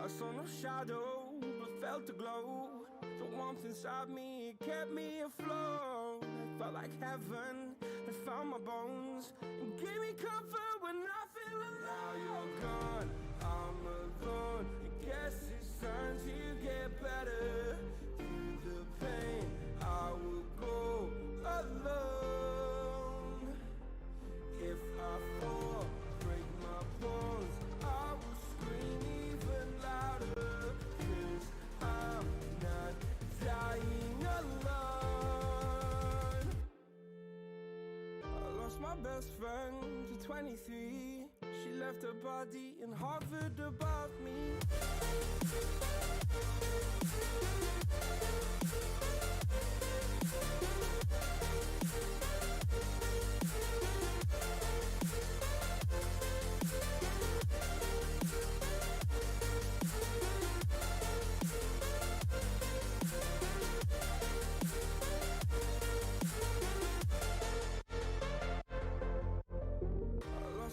I saw no shadow, but felt the glow. The warmth inside me, it kept me afloat. It felt like heaven, it found my bones and gave me comfort when I feel alone. Now you're gone, I'm alone. I guess it's time to get better. Through the pain, I will go alone. If I fall, break my bones, I will scream even louder. 'Cause I'm not dying alone. I lost my best friend to 23. She left her body and hovered above me.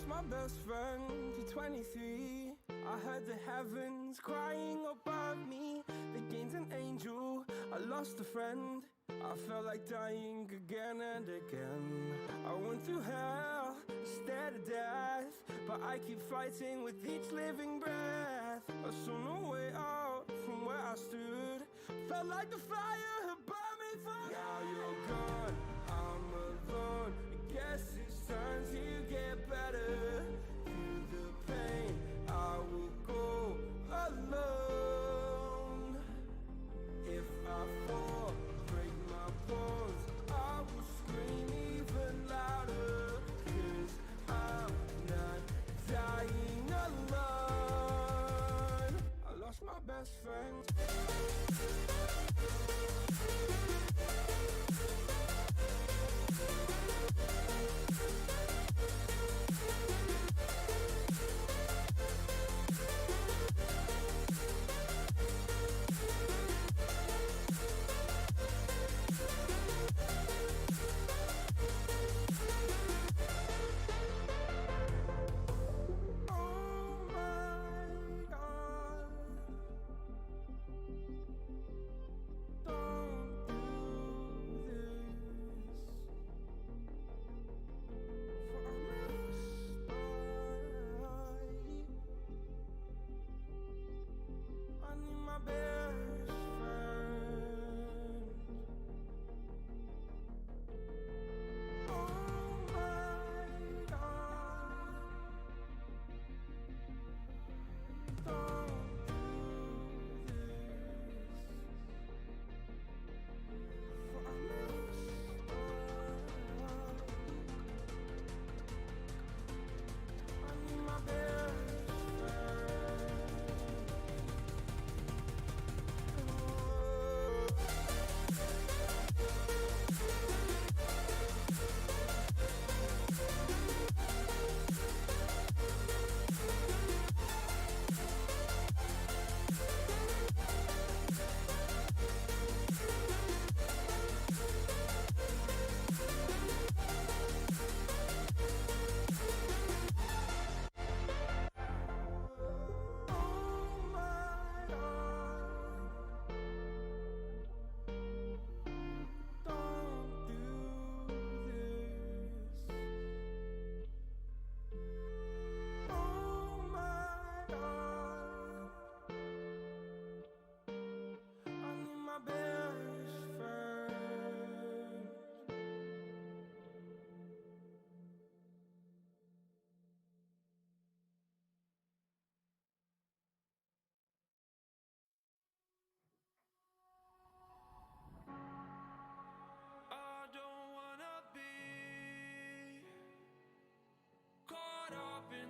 My best friend to 23. I heard the heavens crying above me. They gained an angel, I lost a friend. I felt like dying again and again. I went through hell, stared at death, but I keep fighting with each living breath. I saw no way out from where I stood. Felt like the fire had burned me for. Now you're gone, I'm alone. I guess it's time to get better. Through the pain, I will go alone. If I fall, break my bones, I will scream even louder. 'Cause I'm not dying alone. I lost my best friend.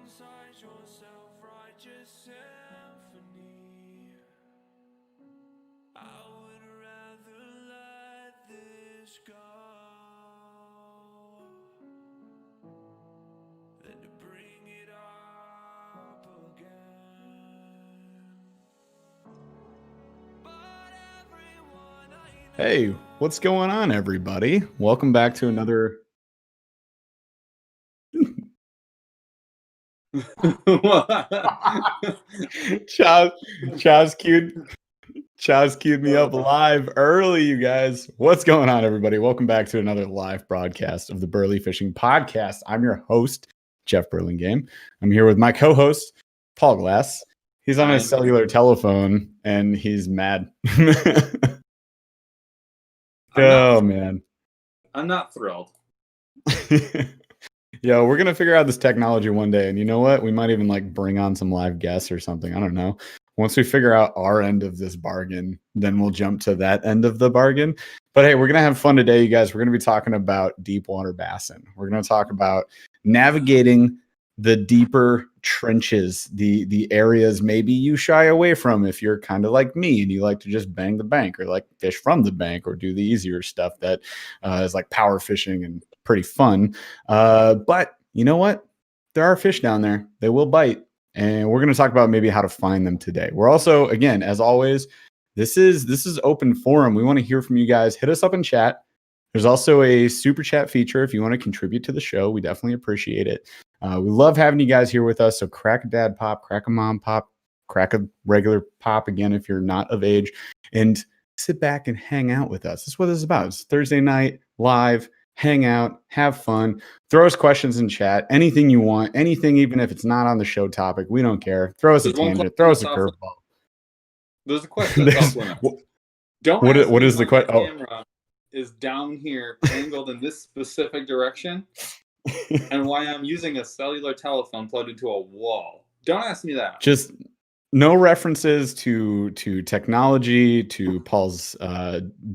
Inside your self-righteous symphony, I would rather let this go than to bring it up again. But everyone I know. Hey, what's going on, everybody? Welcome back to another Chaz queued me up live early, you guys. What's going on, everybody? Welcome back to another live broadcast of the BurlyFishing podcast. I'm your host, Jeff Burlingame. I'm here with my co-host, Paul Glass. He's on his cellular telephone and he's mad. Man. I'm not thrilled. Yeah, we're going to figure out this technology one day. And you know what? We might even bring on some live guests or something. I don't know. Once we figure out our end of this bargain, then we'll jump to that end of the bargain. But hey, we're going to have fun today, you guys. We're going to be talking about deep water bassin. We're going to talk about navigating the deeper trenches, the areas maybe you shy away from if you're kind of like me and you like to just bang the bank or like fish from the bank or do the easier stuff that is like power fishing and pretty fun. But you know what? There are fish down there. They will bite. And we're going to talk about maybe how to find them today. We're also, again, as always, this is open forum. We want to hear from you guys. Hit us up in chat. There's also a super chat feature if you want to contribute to the show. We definitely appreciate it. We love having you guys here with us. So crack a dad pop, crack a mom pop, crack a regular pop again if you're not of age, and sit back and hang out with us. That's what this is about. It's Thursday night, live. Hang out, have fun, throw us questions in chat, anything you want, anything, even if it's not on the show topic, we don't care. Throw us a tangent, throw us a curveball. There's a question that's Don't what is the question? The camera is down here, angled in this specific direction, and why I'm using a cellular telephone plugged into a wall. Don't ask me that. Just no references to technology, to Paul's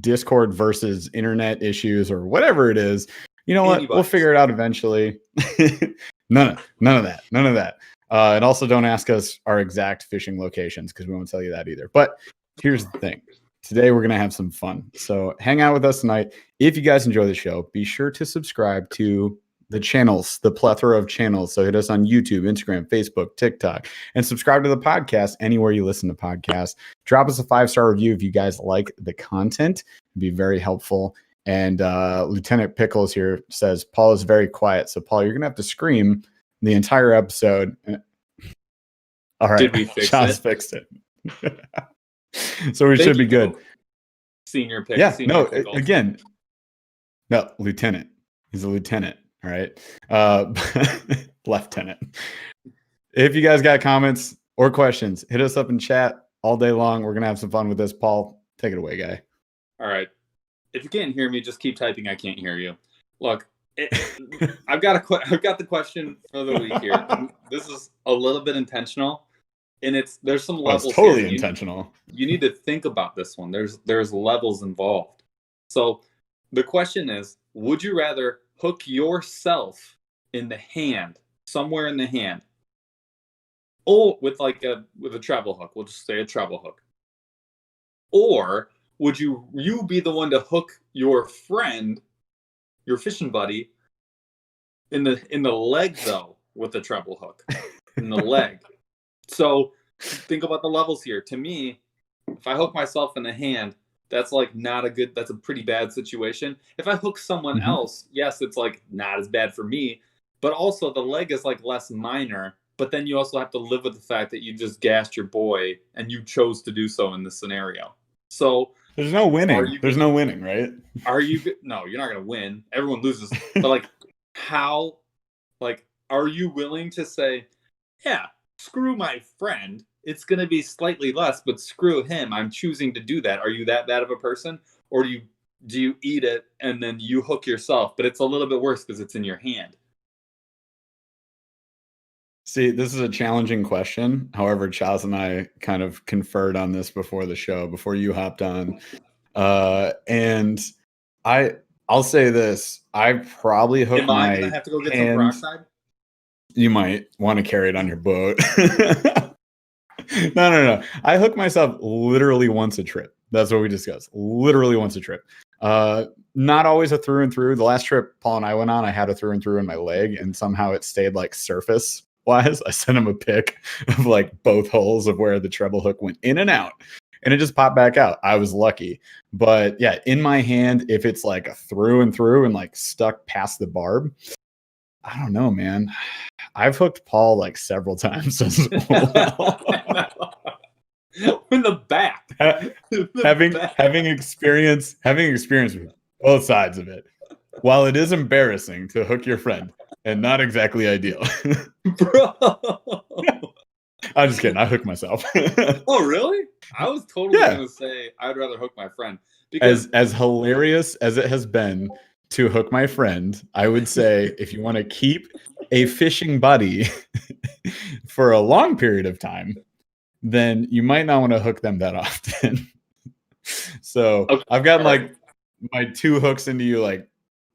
Discord versus internet issues or whatever it is. You know what? We'll figure it out eventually. None of that. And also don't ask us our exact fishing locations because we won't tell you that either. But here's the thing. Today we're going to have some fun. So hang out with us tonight. If you guys enjoy the show, be sure to subscribe to the channels, the plethora of channels. So hit us on YouTube, Instagram, Facebook, TikTok, and subscribe to the podcast anywhere you listen to podcasts. Drop us a 5-star review if you guys like the content. It'd be very helpful. And Lieutenant Pickles here says, Paul is very quiet. So Paul, you're going to have to scream the entire episode. All right. Did we fix Josh it? Fixed it. So we should be good. Senior pick. Yeah, senior no, pickles. again, no, Lieutenant. He's a lieutenant. All right. Lieutenant. If you guys got comments or questions, hit us up in chat all day long. We're going to have some fun with this. Paul, take it away, guy. All right. If you can't hear me, just keep typing. I can't hear you. Look, I've got the question for the week here. This is a little bit intentional, and there's some levels. It's totally here. intentional. You need to think about this one. There's levels involved. So the question is, would you rather hook yourself in the hand, somewhere in the hand, or with a treble hook? We'll just say a treble hook. Or would you be the one to hook your friend, your fishing buddy, in the leg though, with a treble hook in the leg? So think about the levels here. To me, if I hook myself in the hand, that's that's a pretty bad situation. If I hook someone else, yes, it's not as bad for me, but also the leg is less minor. But then you also have to live with the fact that you just gassed your boy and you chose to do so in this scenario. So there's no winning. There's no winning, right? No, you're not going to win. Everyone loses. But how, are you willing to say, yeah, screw my friend. It's going to be slightly less, but screw him. I'm choosing to do that. Are you that bad of a person? Or do you eat it and then you hook yourself? But it's a little bit worse because it's in your hand. See, this is a challenging question. However, Chaz and I kind of conferred on this before the show, before you hopped on. And I'll say this. I probably hook my Am I going to have to go get hand. some peroxide? You might want to carry it on your boat. No. I hook myself literally once a trip. That's what we discussed. Literally once a trip. Not always a through and through. The last trip Paul and I went on, I had a through and through in my leg, and somehow it stayed surface wise. I sent him a pic of both holes of where the treble hook went in and out, and it just popped back out. I was lucky. But yeah, in my hand, if it's a through and through and stuck past the barb, I don't know, man. I've hooked Paul like several times as well. In the back. having experience with both sides of it. While it is embarrassing to hook your friend and not exactly ideal. Bro. I'm just kidding. I hook myself. Oh, really? I was totally going to say I'd rather hook my friend. Because as hilarious as it has been to hook my friend, I would say if you want to keep a fishing buddy for a long period of time, then you might not want to hook them that often. So okay. I've gotten like my 2 hooks into you like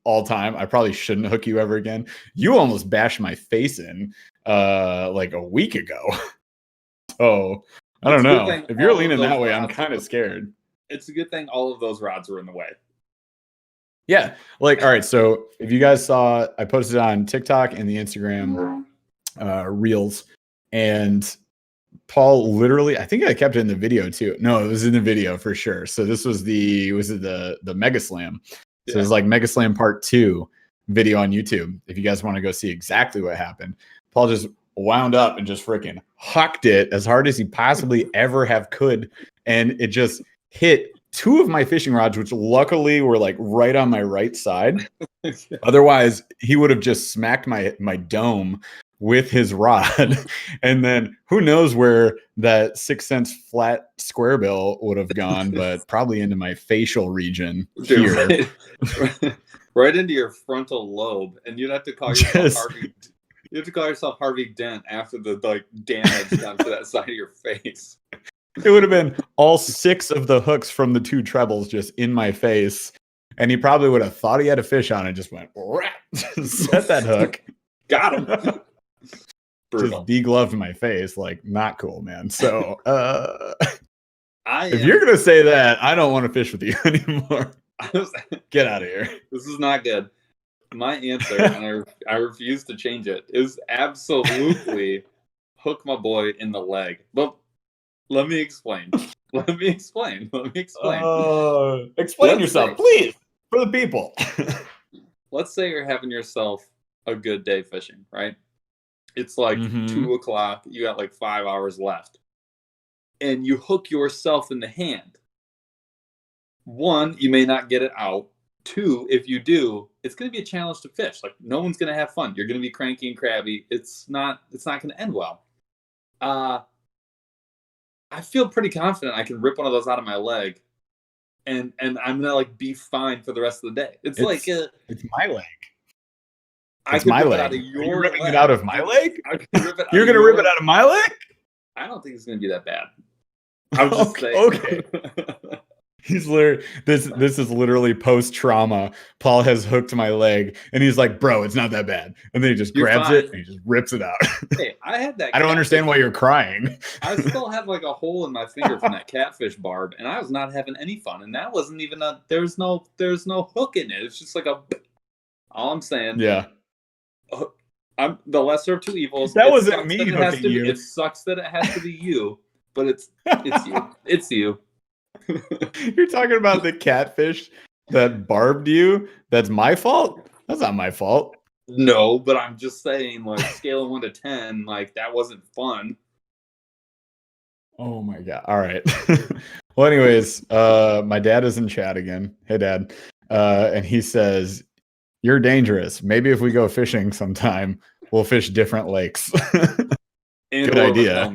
all time. I probably shouldn't hook you ever again. You almost bashed my face in like a week ago. So I don't know. If you're leaning that way, I'm kind of scared. It's a good thing all of those rods were in the way. Yeah. Like, all right. So if you guys saw, I posted on TikTok and the Instagram reels, and Paul literally, I think I kept it in the video too. No, it was in the video for sure. So this was the Mega Slam. So it's like Mega Slam Part 2 video on YouTube. If you guys want to go see exactly what happened, Paul just wound up and just freaking hucked it as hard as he possibly ever have could. And it just hit 2 of my fishing rods, which luckily were like right on my right side. Otherwise, he would have just smacked my dome with his rod. And then who knows where that 6 cents flat square bill would have gone, but probably into my facial region here. Right into your frontal lobe. And you'd have to call yourself Harvey. You have to call yourself Harvey Dent after the like damage done to that side of your face. It would have been all 6 of the hooks from the 2 trebles just in my face. And he probably would have thought he had a fish on and just went, set that hook. Got him. Just degloved my face. Like, not cool, man. So if you're going to say that, I don't want to fish with you anymore. Get out of here. This is not good. My answer, and I refuse to change it, is absolutely hook my boy in the leg. But let me explain. Explain yourself, please, for the people. Let's say you're having yourself a good day fishing, right? It's like 2 o'clock. You got like 5 hours left. And you hook yourself in the hand. 1, you may not get it out. 2, if you do, it's going to be a challenge to fish. Like, no one's going to have fun. You're going to be cranky and crabby. It's not going to end well. I feel pretty confident I can rip one of those out of my leg, and I'm gonna like be fine for the rest of the day. It's like it's my leg. It's my leg. Are you ripping it out of my leg? You're gonna rip it out of my leg? I don't think it's gonna be that bad. I'm just saying. Okay. He's literally this is literally post-trauma. Paul has hooked my leg and he's like, bro, it's not that bad. And then he just grabs it and he just rips it out. Hey, I had that. I don't understand why you're crying. I still have like a hole in my finger from that catfish barb, and I was not having any fun. And that wasn't even there's no hook in it. It's just like all I'm saying. Yeah. I'm the lesser of 2 evils. That wasn't me hooking you. It sucks that it has to be you, but it's you. It's you. You're talking about the catfish that barbed you? That's my fault? That's not my fault. No, but I'm just saying, like, scale of 1 to 10, like, that wasn't fun. Oh my god. All right. Well, anyways, my dad is in chat again. Hey, Dad. And he says, you're dangerous. Maybe if we go fishing sometime, we'll fish different lakes. Good idea.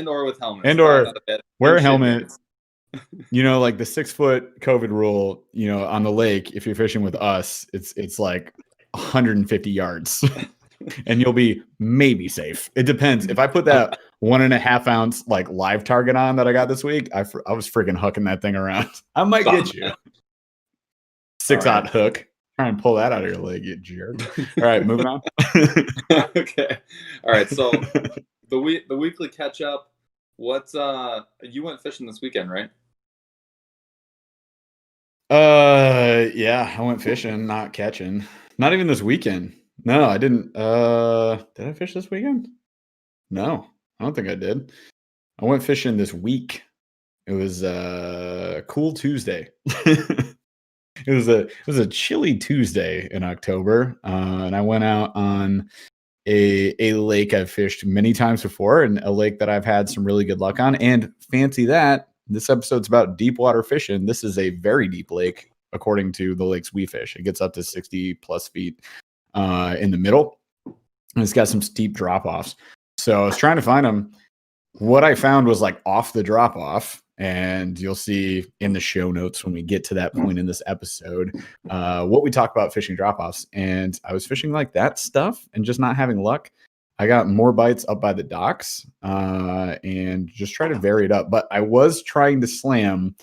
Or with helmets. And or wear a helmet. You know, like the 6-foot COVID rule, you know, on the lake, if you're fishing with us, it's like 150 yards and you'll be maybe safe. It depends. If I put that 1.5 ounce like live target on that I got this week, I was freaking hooking that thing around. I might get you. 6-aught hook. Try and pull that out of your leg, you jerk. All right, moving on. Okay. All right. So the weekly catch up. What's you went fishing this weekend, right? Yeah, I went fishing, not catching. Not even this weekend. No, I didn't. Did I fish this weekend? No, I don't think I did. I went fishing this week. It was cool Tuesday. it was a chilly Tuesday in October, and I went out on a lake I've fished many times before, and a lake that I've had some really good luck on. And fancy that, this episode's about deep water fishing. This is a very deep lake, according to the lakes we fish. It gets up to 60 plus feet in the middle, and it's got some steep drop offs. So I was trying to find them. What I found was like off the drop off, and you'll see in the show notes when we get to that point in this episode what we talk about fishing drop offs. And I was fishing like that stuff and just not having luck. I got more bites up by the docks and just try to vary it up. But I was trying to slam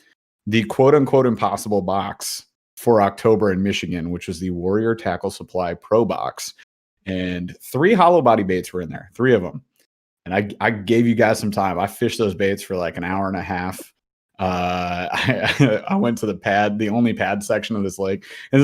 the quote unquote impossible box for October in Michigan, which was the Warrior Tackle Supply Pro Box. And 3 hollow body baits were in there, 3 of them. And I gave you guys some time. I fished those baits for like an hour and a half. I went to the pad, the only pad section of this lake. And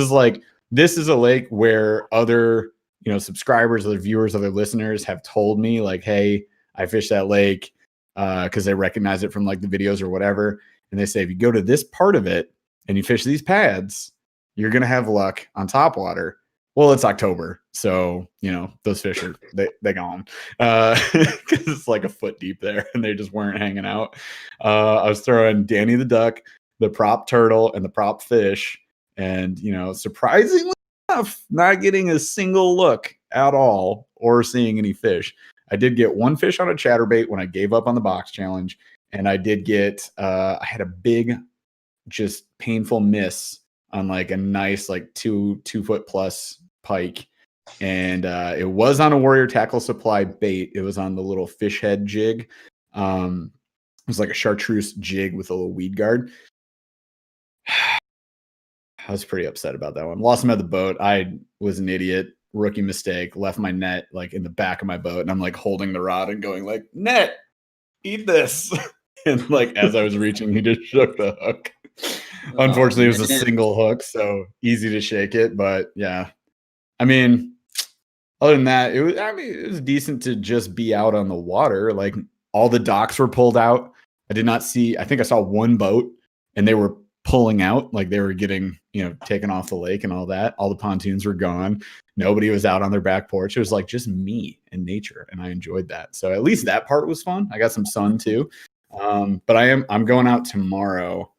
this is a lake where other, subscribers, other viewers, other listeners have told me like, hey, I fished that lake because they recognize it from like the videos or whatever. And they say, if you go to this part of it and you fish these pads, you're going to have luck on topwater. Well, it's October, so those fish are they gone because it's like a foot deep there, and they just weren't hanging out. I was throwing Danny the duck, the prop turtle, and the prop fish, and surprisingly enough, not getting a single look at all or seeing any fish. I did get 1 fish on a chatterbait when I gave up on the box challenge, and I did get I had a big, just painful miss on like a nice like 2 foot plus pike, and it was on a Warrior Tackle Supply bait. It was on the little fish head jig. It was like a chartreuse jig with a little weed guard. I was pretty upset about that one. Lost him at the boat. I was an idiot, rookie mistake. Left my net like in the back of my boat, and I'm like holding the rod and going like, net, eat this. And like as I was reaching, he just shook the hook. Unfortunately, it was a single hook, so easy to shake it. But yeah, I mean, other than that, it was decent to just be out on the water. Like all the docks were pulled out. I think I saw 1 boat, and they were pulling out, like they were getting, taken off the lake and all that. All the pontoons were gone. Nobody was out on their back porch. It was like just me and nature, and I enjoyed that. So at least that part was fun. I got some sun too. But I'm going out tomorrow,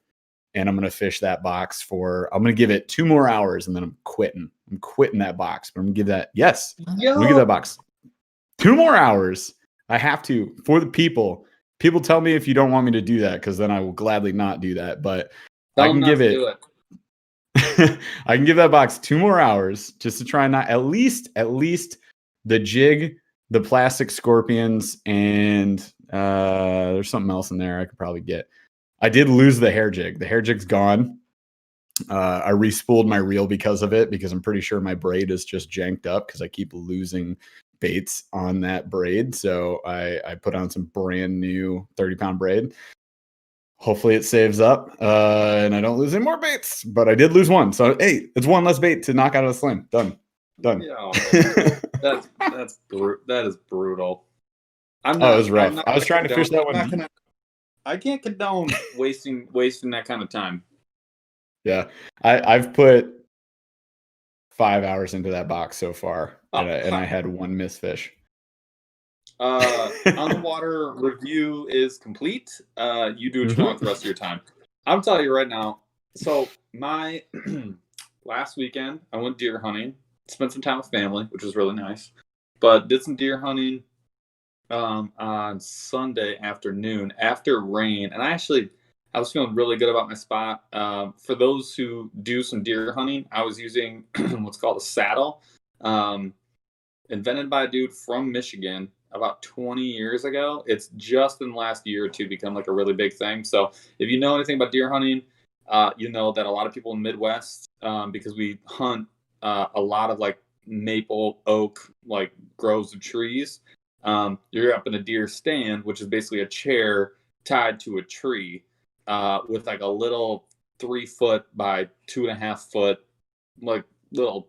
and I'm going to fish that box I'm going to give it 2 more hours, and then I'm quitting. I'm quitting that box, but I'm going to give that, I'm going to give that box 2 more hours. I have to, for the people. People tell me if you don't want me to do that, because then I will gladly not do that. But I can give it. I can give that box 2 more hours just to try not at least the jig, the plastic scorpions, and there's something else in there I could probably get. I did lose the hair jig. The hair jig's gone. I re-spooled my reel because of it, because I'm pretty sure my braid is just janked up because I keep losing baits on that braid. So I put on some brand new 30-pound braid. Hopefully it saves up and I don't lose any more baits. But I did lose 1. So hey, it's 1 less bait to knock out of the sling. Done. Yeah, that is brutal. It was rough. I was trying to fish that one. I can't condone wasting that kind of time. Yeah, I've put 5 hours into that box so far, and I had 1 missed fish. On the water review is complete. You do what you want with the rest of your time. I'm telling you right now. So my last weekend, I went deer hunting. Spent some time with family, which was really nice. But did some deer hunting on Sunday afternoon after rain, and I was feeling really good about my spot. For those who do some deer hunting, I was using what's called a saddle, invented by a dude from Michigan about 20 years ago. It's just in the last year or 2 become like a really big thing. So if you know anything about deer hunting, you know that a lot of people in the Midwest, because we hunt a lot of like maple, oak, like groves of trees, you're up in a deer stand, which is basically a chair tied to a tree, with like a little 3 foot by 2.5 foot, like little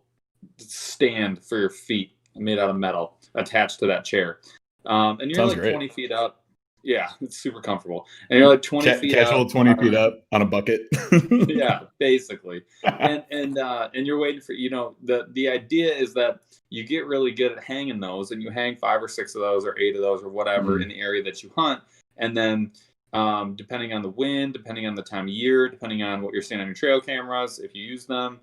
stand for your feet made out of metal attached to that chair. And you're like great. 20 feet up. Yeah, it's super comfortable. And you're like 20 feet Catch up. 20 feet up on a bucket. Yeah, basically. And you're waiting for, the idea is that you get really good at hanging those, and you hang 5 or 6 of those or 8 of those or whatever in the area that you hunt. And then depending on the wind, depending on the time of year, depending on what you're seeing on your trail cameras, if you use them,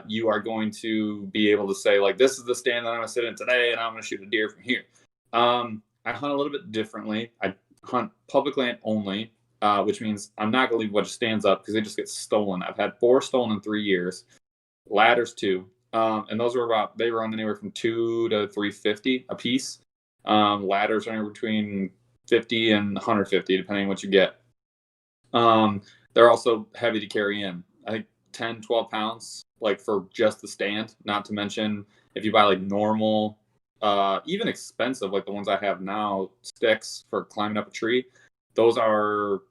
you are going to be able to say, like, this is the stand that I'm going to sit in today, and I'm going to shoot a deer from here. I hunt a little bit differently. I hunt public land only, which means I'm not going to leave a bunch of stands up because they just get stolen. I've had 4 stolen in 3 years, ladders 2, and those were they run anywhere from $2 to $350 a piece. Ladders are anywhere between 50 and 150, depending on what you get. They're also heavy to carry in. I think 10, 12 pounds, like for just the stand, not to mention if you buy like normal, even expensive, like the ones I have now, sticks for climbing up a tree. Those are,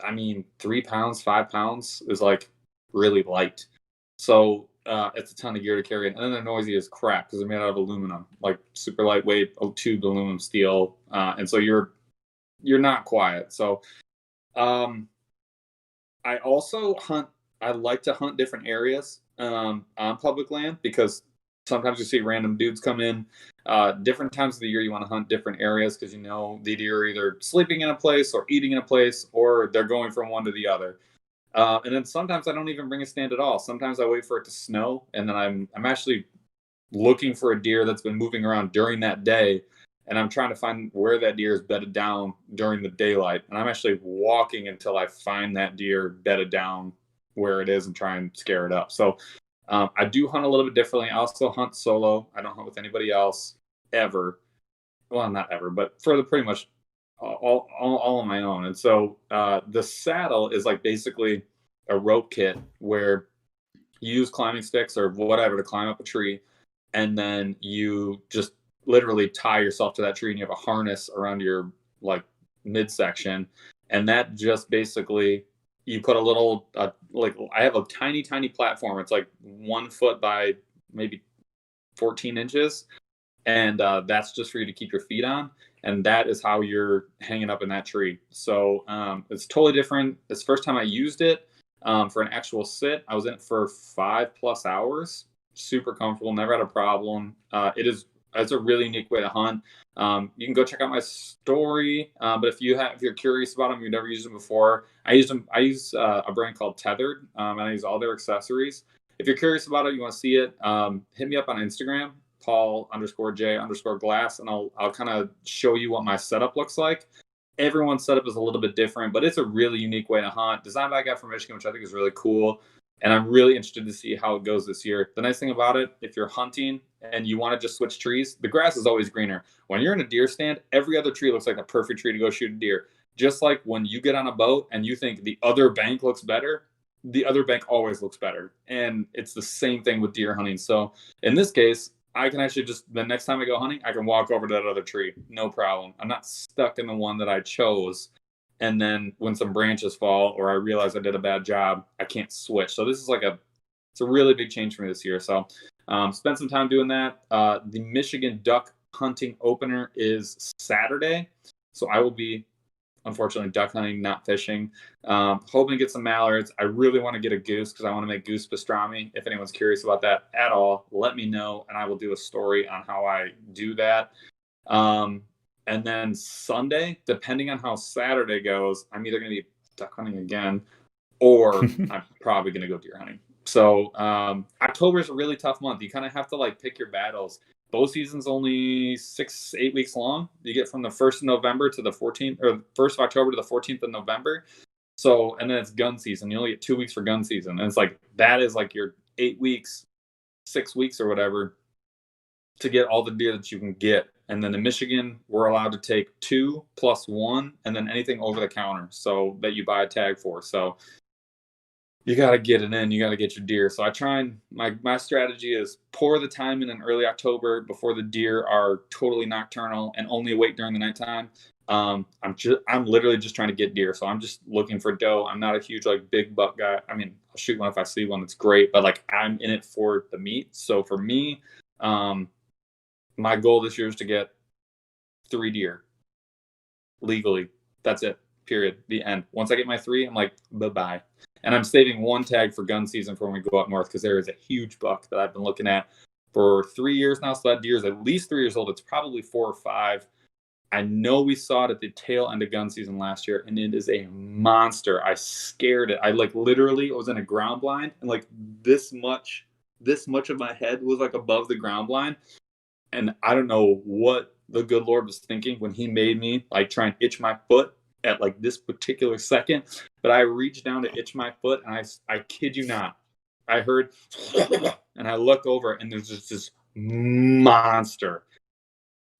3 pounds, 5 pounds is like really light. So it's a ton of gear to carry in. And then they're noisy as crap because they're made out of aluminum, like super lightweight, tubed aluminum steel. And so you're not quiet. So I also I like to hunt different areas on public land because sometimes you see random dudes come in. Different times of the year you want to hunt different areas because the deer are either sleeping in a place or eating in a place, or they're going from one to the other. And then sometimes I don't even bring a stand at all. Sometimes I wait for it to snow, and then I'm actually looking for a deer that's been moving around during that day, and I'm trying to find where that deer is bedded down during the daylight. And I'm actually walking until I find that deer bedded down where it is and try and scare it up. So I do hunt a little bit differently. I also hunt solo. I don't hunt with anybody else ever. Well, not ever, but for pretty much all on my own. And so the saddle is like basically a rope kit where you use climbing sticks or whatever to climb up a tree, and then you just literally tie yourself to that tree, and you have a harness around your like midsection, and that just basically you put a little like I have a tiny platform. It's like 1 foot by maybe 14 inches, and that's just for you to keep your feet on, and that is how you're hanging up in that tree. So it's totally different. It's the first time I used it for an actual sit. I was in it for 5+ hours. Super comfortable, never had a problem. It's a really unique way to hunt. You can go check out my story, but if you're curious about them, you've never used them before, I use a brand called Tethered, and I use all their accessories. If you're curious about it, you want to see it, hit me up on Instagram, Paul_J_glass, and I'll kind of show you what my setup looks like. Everyone's setup is a little bit different, but it's a really unique way to hunt. Designed by a guy from Michigan, which I think is really cool. And I'm really interested to see how it goes this year. The nice thing about it, if you're hunting and you want to just switch trees, the grass is always greener. When you're in a deer stand, every other tree looks like a perfect tree to go shoot a deer. Just like when you get on a boat and you think the other bank looks better, the other bank always looks better. And it's the same thing with deer hunting. So in this case, I can actually the next time I go hunting, I can walk over to that other tree. No problem. I'm not stuck in the one that I chose. And then when some branches fall or I realize I did a bad job, I can't switch. So this is it's a really big change for me this year. So spend some time doing that. The Michigan duck hunting opener is Saturday. So I will be, unfortunately, duck hunting, not fishing. Hoping to get some mallards. I really want to get a goose because I want to make goose pastrami. If anyone's curious about that at all, let me know, and I will do a story on how I do that. And then Sunday, depending on how Saturday goes, I'm either going to be duck hunting again, or I'm probably going to go deer hunting. So October is a really tough month. You kind of have to pick your battles. Bow season's only 6-8 weeks long. You get from the 1st of November to the 14th, or 1st of October to the 14th of November. So, and then it's gun season. You only get 2 weeks for gun season. And it's that is your 8 weeks, 6 weeks or whatever to get all the deer that you can get. And then in Michigan, we're allowed to take 2 + 1, and then anything over the counter, so that you buy a tag for. So you got to get it in. You got to get your deer. So I try and my strategy is pour the time in early October before the deer are totally nocturnal and only awake during the nighttime. I'm literally just trying to get deer. So I'm just looking for doe. I'm not a huge big buck guy. I mean, I'll shoot one if I see one that's great, but I'm in it for the meat. So for me, my goal this year is to get 3 deer. legally. That's it. Period. The end. Once I get my 3, I'm like, bye-bye. And I'm saving one tag for gun season for when we go up north, because there is a huge buck that I've been looking at for 3 years now. So that deer is at least 3 years old. It's probably 4 or 5. I know we saw it at the tail end of gun season last year, and it is a monster. I scared it. I like literally was in a ground blind, and like this much of my head was like above the ground blind. And I don't know what the good Lord was thinking when he made me like try and itch my foot at like this particular second. But I reached down to itch my foot, and I kid you not, I heard, and I look over, and there's just this monster.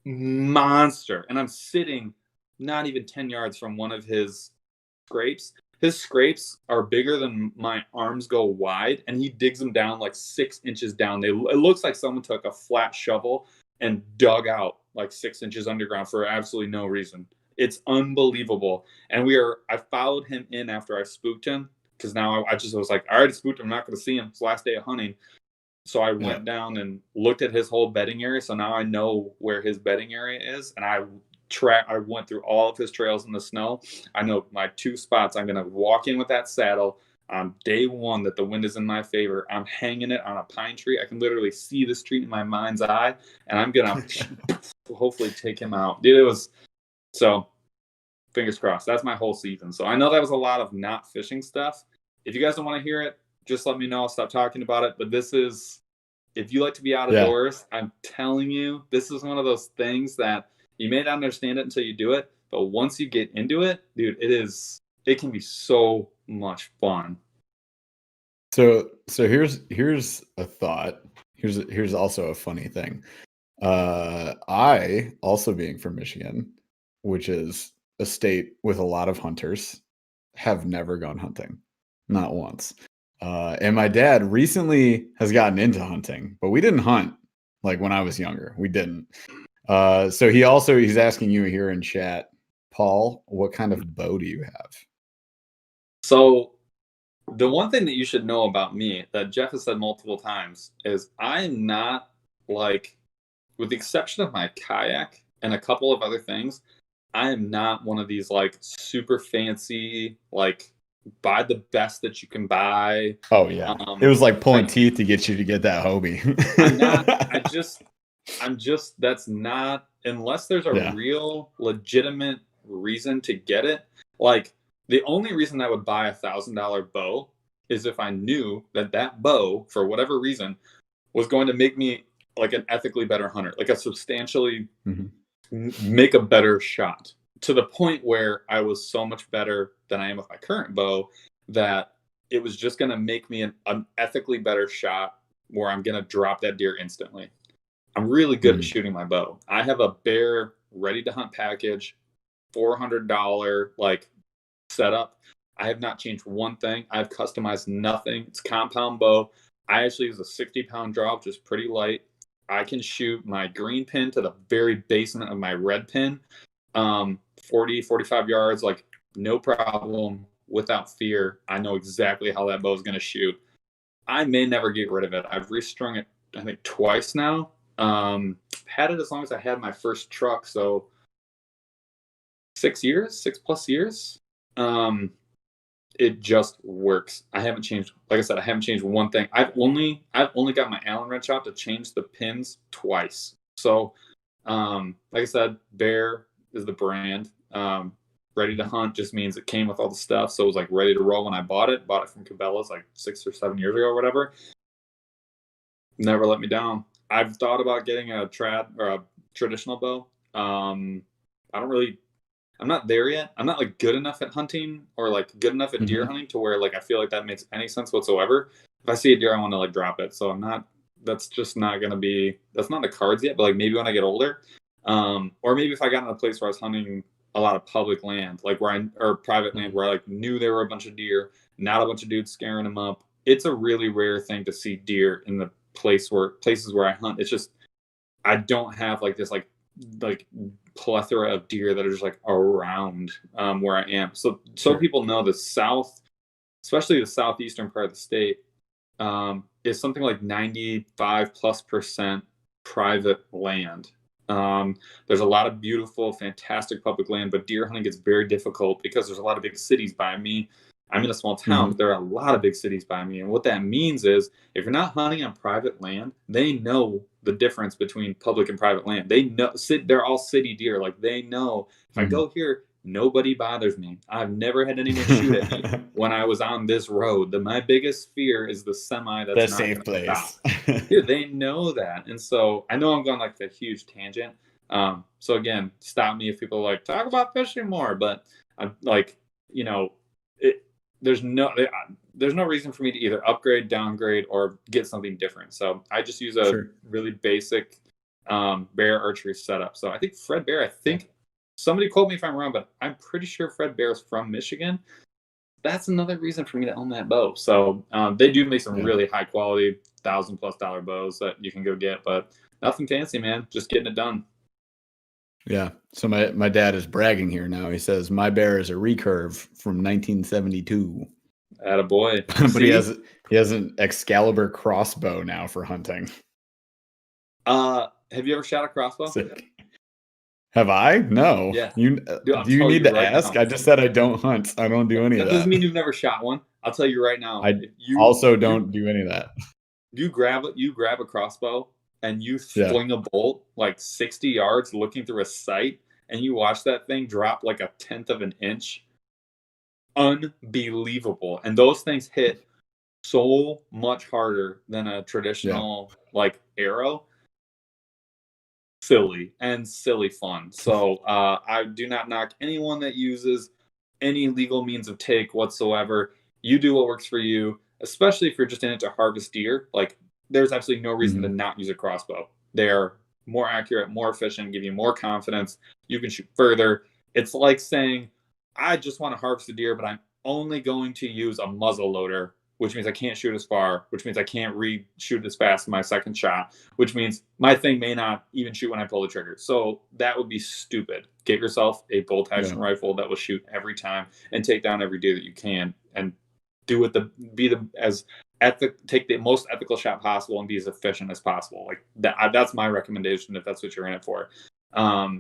And I'm sitting not even 10 yards from one of his scrapes. His scrapes are bigger than my arms go wide, and he digs them down like 6 inches down. It looks like someone took a flat shovel and dug out like 6 inches underground for absolutely no reason. It's unbelievable. And I followed him in after I spooked him, because now I just was like, I already spooked him. I'm not going to see him. It's the last day of hunting. So I went down and looked at his whole bedding area. So now I know where his bedding area is. And I went through all of his trails in the snow. I know my 2 spots. I'm going to walk in with that saddle on day 1 that the wind is in my favor. I'm hanging it on a pine tree. I can literally see this tree in my mind's eye. And I'm going to hopefully take him out. Dude, it was so fingers crossed. That's my whole season. So I know that was a lot of not fishing stuff. If you guys don't want to hear it, just let me know. I'll stop talking about it. But this is, if you like to be out of doors, I'm telling you, this is one of those things that you may not understand it until you do it. But once you get into it, dude, it can be so much fun. So here's a thought. Here's also a funny thing. I also, being from Michigan, which is a state with a lot of hunters, have never gone hunting. Not once. And my dad recently has gotten into hunting, but we didn't hunt like when I was younger. We didn't. So he's asking you here in chat, Paul, what kind of bow do you have? So the one thing that you should know about me that Jeff has said multiple times is I'm not like, with the exception of my kayak and a couple of other things, I am not one of these like super fancy, like buy the best that you can buy. Oh yeah. It was like pulling teeth to get you to get that Hobie. I'm just, that's not, unless there's a real legitimate reason to get it. Like the only reason I would buy $1,000 bow is if I knew that bow, for whatever reason, was going to make me like an ethically better hunter, like a substantially make a better shot, to the point where I was so much better than I am with my current bow that it was just going to make me an ethically better shot where I'm going to drop that deer instantly. I'm really good at shooting my bow. I have a Bear ready to hunt package, $400 like setup. I have not changed one thing. I've customized nothing. It's compound bow. I actually use a 60-pound draw, which is pretty light. I can shoot my green pin to the very basement of my red pin, 40, 45 yards, like no problem, without fear. I know exactly how that bow is going to shoot. I may never get rid of it. I've restrung it, I think, twice now. Had it as long as I had my first truck, so 6+ years. It just works. I haven't changed, like I said, I haven't changed one thing. I've only got my Allen wrench out to change the pins twice. So like I said, Bear is the brand. Ready to hunt just means it came with all the stuff, so it was like ready to roll when I bought it from Cabela's like 6 or 7 years ago or whatever. Never let me down. I've thought about getting a trad or a traditional bow. I'm not there yet. I'm not like good enough at hunting or like good enough at deer hunting to where like I feel like that makes any sense whatsoever. If I see a deer, I want to like drop it. So that's not the cards yet, but like maybe when I get older, or maybe if I got in a place where I was hunting a lot of public land, like or private land where I like knew there were a bunch of deer, not a bunch of dudes scaring them up. It's a really rare thing to see deer in the places where I hunt. It's just, I don't have like this like plethora of deer that are just like around where I am. So people know the South, especially the southeastern part of the state, is something like 95+% private land. There's a lot of beautiful, fantastic public land, but deer hunting gets very difficult because there's a lot of big cities by me. I'm in a small town, but there are a lot of big cities by me. And what that means is if you're not hunting on private land, they know the difference between public and private land. They know they're all city deer. Like they know if I go here, nobody bothers me. I've never had anyone shoot at me when I was on this road. My biggest fear is the semi that's not safe place. Stop. Dude, they know that. And so I know I'm going like a huge tangent. So again, stop me if people are like, talk about fishing more. But I'm like, you know, there's no reason for me to either upgrade, downgrade, or get something different. So I just use a really basic bear archery setup. So I think Fred Bear, somebody quote me if I'm wrong, but I'm pretty sure Fred Bear is from Michigan. That's another reason for me to own that bow. So they do make some really high quality $1,000+ bows that you can go get, but nothing fancy, man. Just getting it done. Yeah. So my dad is bragging here now. He says my bear is a recurve from 1972. Attaboy. But he has an Excalibur crossbow now for hunting. Have you ever shot a crossbow? Sick. Have I? No. Yeah. Do you need to ask? Now. I just said I don't hunt. I don't do any of that. That doesn't mean you've never shot one. I'll tell you right now. You also don't do any of that. You grab a crossbow and you fling a bolt like 60 yards looking through a sight, and you watch that thing drop like 1/10 of an inch. Unbelievable. And those things hit so much harder than a traditional like arrow. Silly fun. So I do not knock anyone that uses any legal means of take whatsoever. You do what works for you, especially if you're just in it to harvest deer. Like there's absolutely no reason to not use a crossbow. They're more accurate, more efficient, give you more confidence. You can shoot further. It's like saying, I just want to harvest a deer, but I'm only going to use a muzzle loader, which means I can't shoot as far, which means I can't shoot as fast in my second shot, which means my thing may not even shoot when I pull the trigger. So that would be stupid. Get yourself a bolt action rifle that will shoot every time and take down every deer that you can, and take the most ethical shot possible and be as efficient as possible. Like that's my recommendation if that's what you're in it for.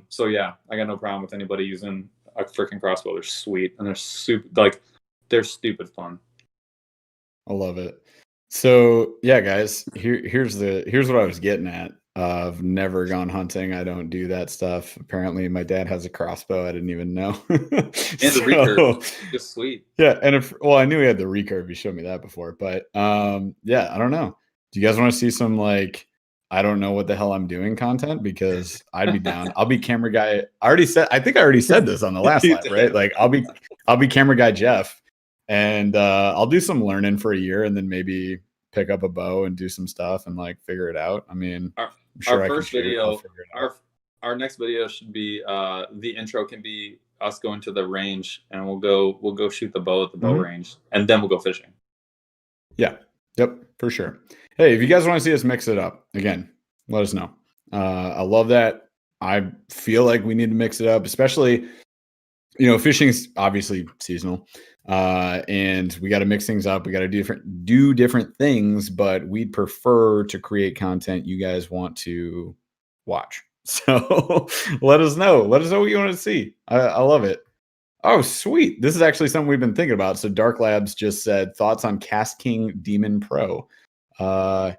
So yeah, I got no problem with anybody using a freaking crossbow. They're sweet and they're stupid fun. I love it. So yeah, guys, here's what I was getting at. I've never gone hunting. I don't do that stuff. Apparently my dad has a crossbow. I didn't even know. And the recurve, just sweet. Yeah. And I knew he had the recurve. He showed me that before, but yeah, I don't know. Do you guys want to see some like, I don't know what the hell I'm doing content? Because I'd be down. I'll be camera guy. I think I already said this on the last live, right? Like I'll be camera guy Jeff, and I'll do some learning for a year and then maybe pick up a bow and do some stuff and like figure it out. I mean, our first video, our next video should be the intro can be us going to the range, and we'll go shoot the bow at the bow range, and then we'll go fishing. Yeah. Yep, for sure. Hey, if you guys want to see us mix it up, again, let us know. I love that. I feel like we need to mix it up, especially, fishing's obviously seasonal. And we got to mix things up. We got to do different things, but we'd prefer to create content you guys want to watch. So let us know. Let us know what you want to see. I love it. Oh, sweet. This is actually something we've been thinking about. So Dark Labs just said thoughts on Cast King Demon Pro. Don't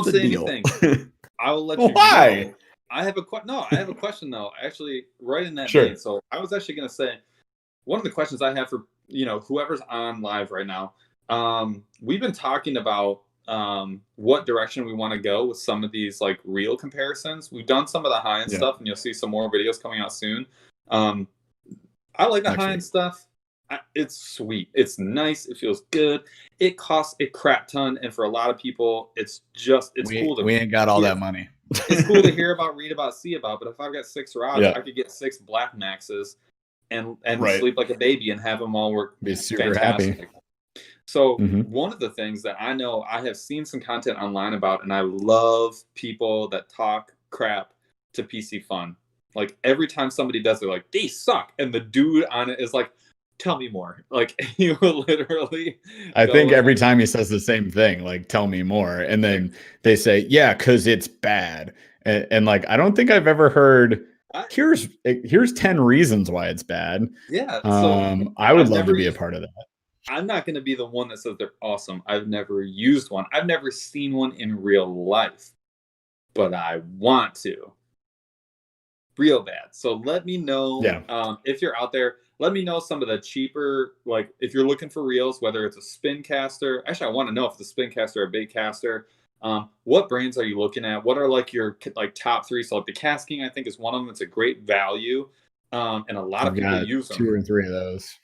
say anything. I will let you know. Why? I have a question though. Actually, right in that vein. So I was actually going to say, one of the questions I have for whoever's on live right now, we've been talking about what direction we want to go with some of these like reel comparisons. We've done some of the high end stuff, and you'll see some more videos coming out soon. I like the high end stuff. It's sweet. It's nice. It feels good. It costs a crap ton, and for a lot of people, it's cool. We ain't got all that money. It's cool to hear about, read about, see about. But if I've got 6 rods, I could get 6 Black Maxes and sleep like a baby and have them all work. Be super happy. So one of the things that I know I have seen some content online about, and I love people that talk crap to PC Fun. Like every time somebody does it, like they suck, and the dude on it is like, tell me more. Like he will literally. I think every time he says the same thing, like tell me more, and then they say, yeah, because it's bad, And like, I don't think I've ever heard. I- Here's 10 reasons why it's bad. Yeah. So I would I've love never to be a used, part of that. I'm not going to be the one that says they're awesome. I've never used one. I've never seen one in real life, but I want to real bad. So let me know if you're out there. Let me know some of the cheaper, like if you're looking for reels, whether it's a spin caster. Actually, I want to know if it's a spin caster or a bait caster. What brands are you looking at? What are like your like top three? So like the Casking, I think, is one of them. It's a great value, and a lot of people use them. 2 or 3 of those.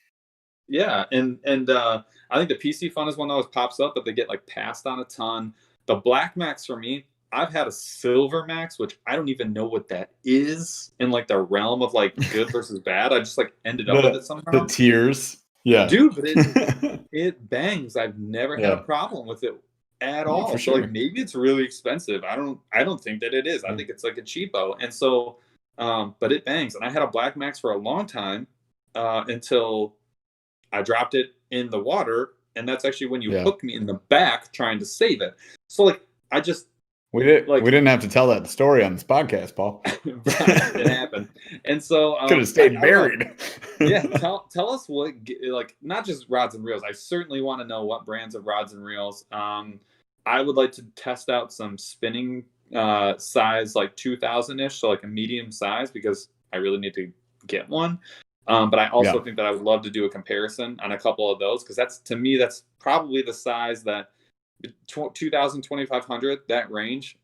Yeah, and I think the PC Fun is one that always pops up, but they get like passed on a ton. The Black Max for me, I've had a Silver Max, which I don't even know what that is in like the realm of like good versus bad. I just like ended up with it somehow. The tiers, yeah, dude, but it bangs. I've never had a problem with it at all. So like maybe it's really expensive. I don't think that it is. I think it's like a cheapo, and so but it bangs. And I had a Black Max for a long time until I dropped it in the water, and that's actually when you hooked me in the back trying to save it. So like I just we didn't have to tell that story on this podcast, Paul. It happened, and so could have stayed buried. Yeah, tell us what, like, not just rods and reels. I certainly want to know what brands of rods and reels. I would like to test out some spinning size, like 2000-ish, so like a medium size, because I really need to get one. But I also think that I would love to do a comparison on a couple of those, because that's, to me, that's probably the size that 2000, 2500, that range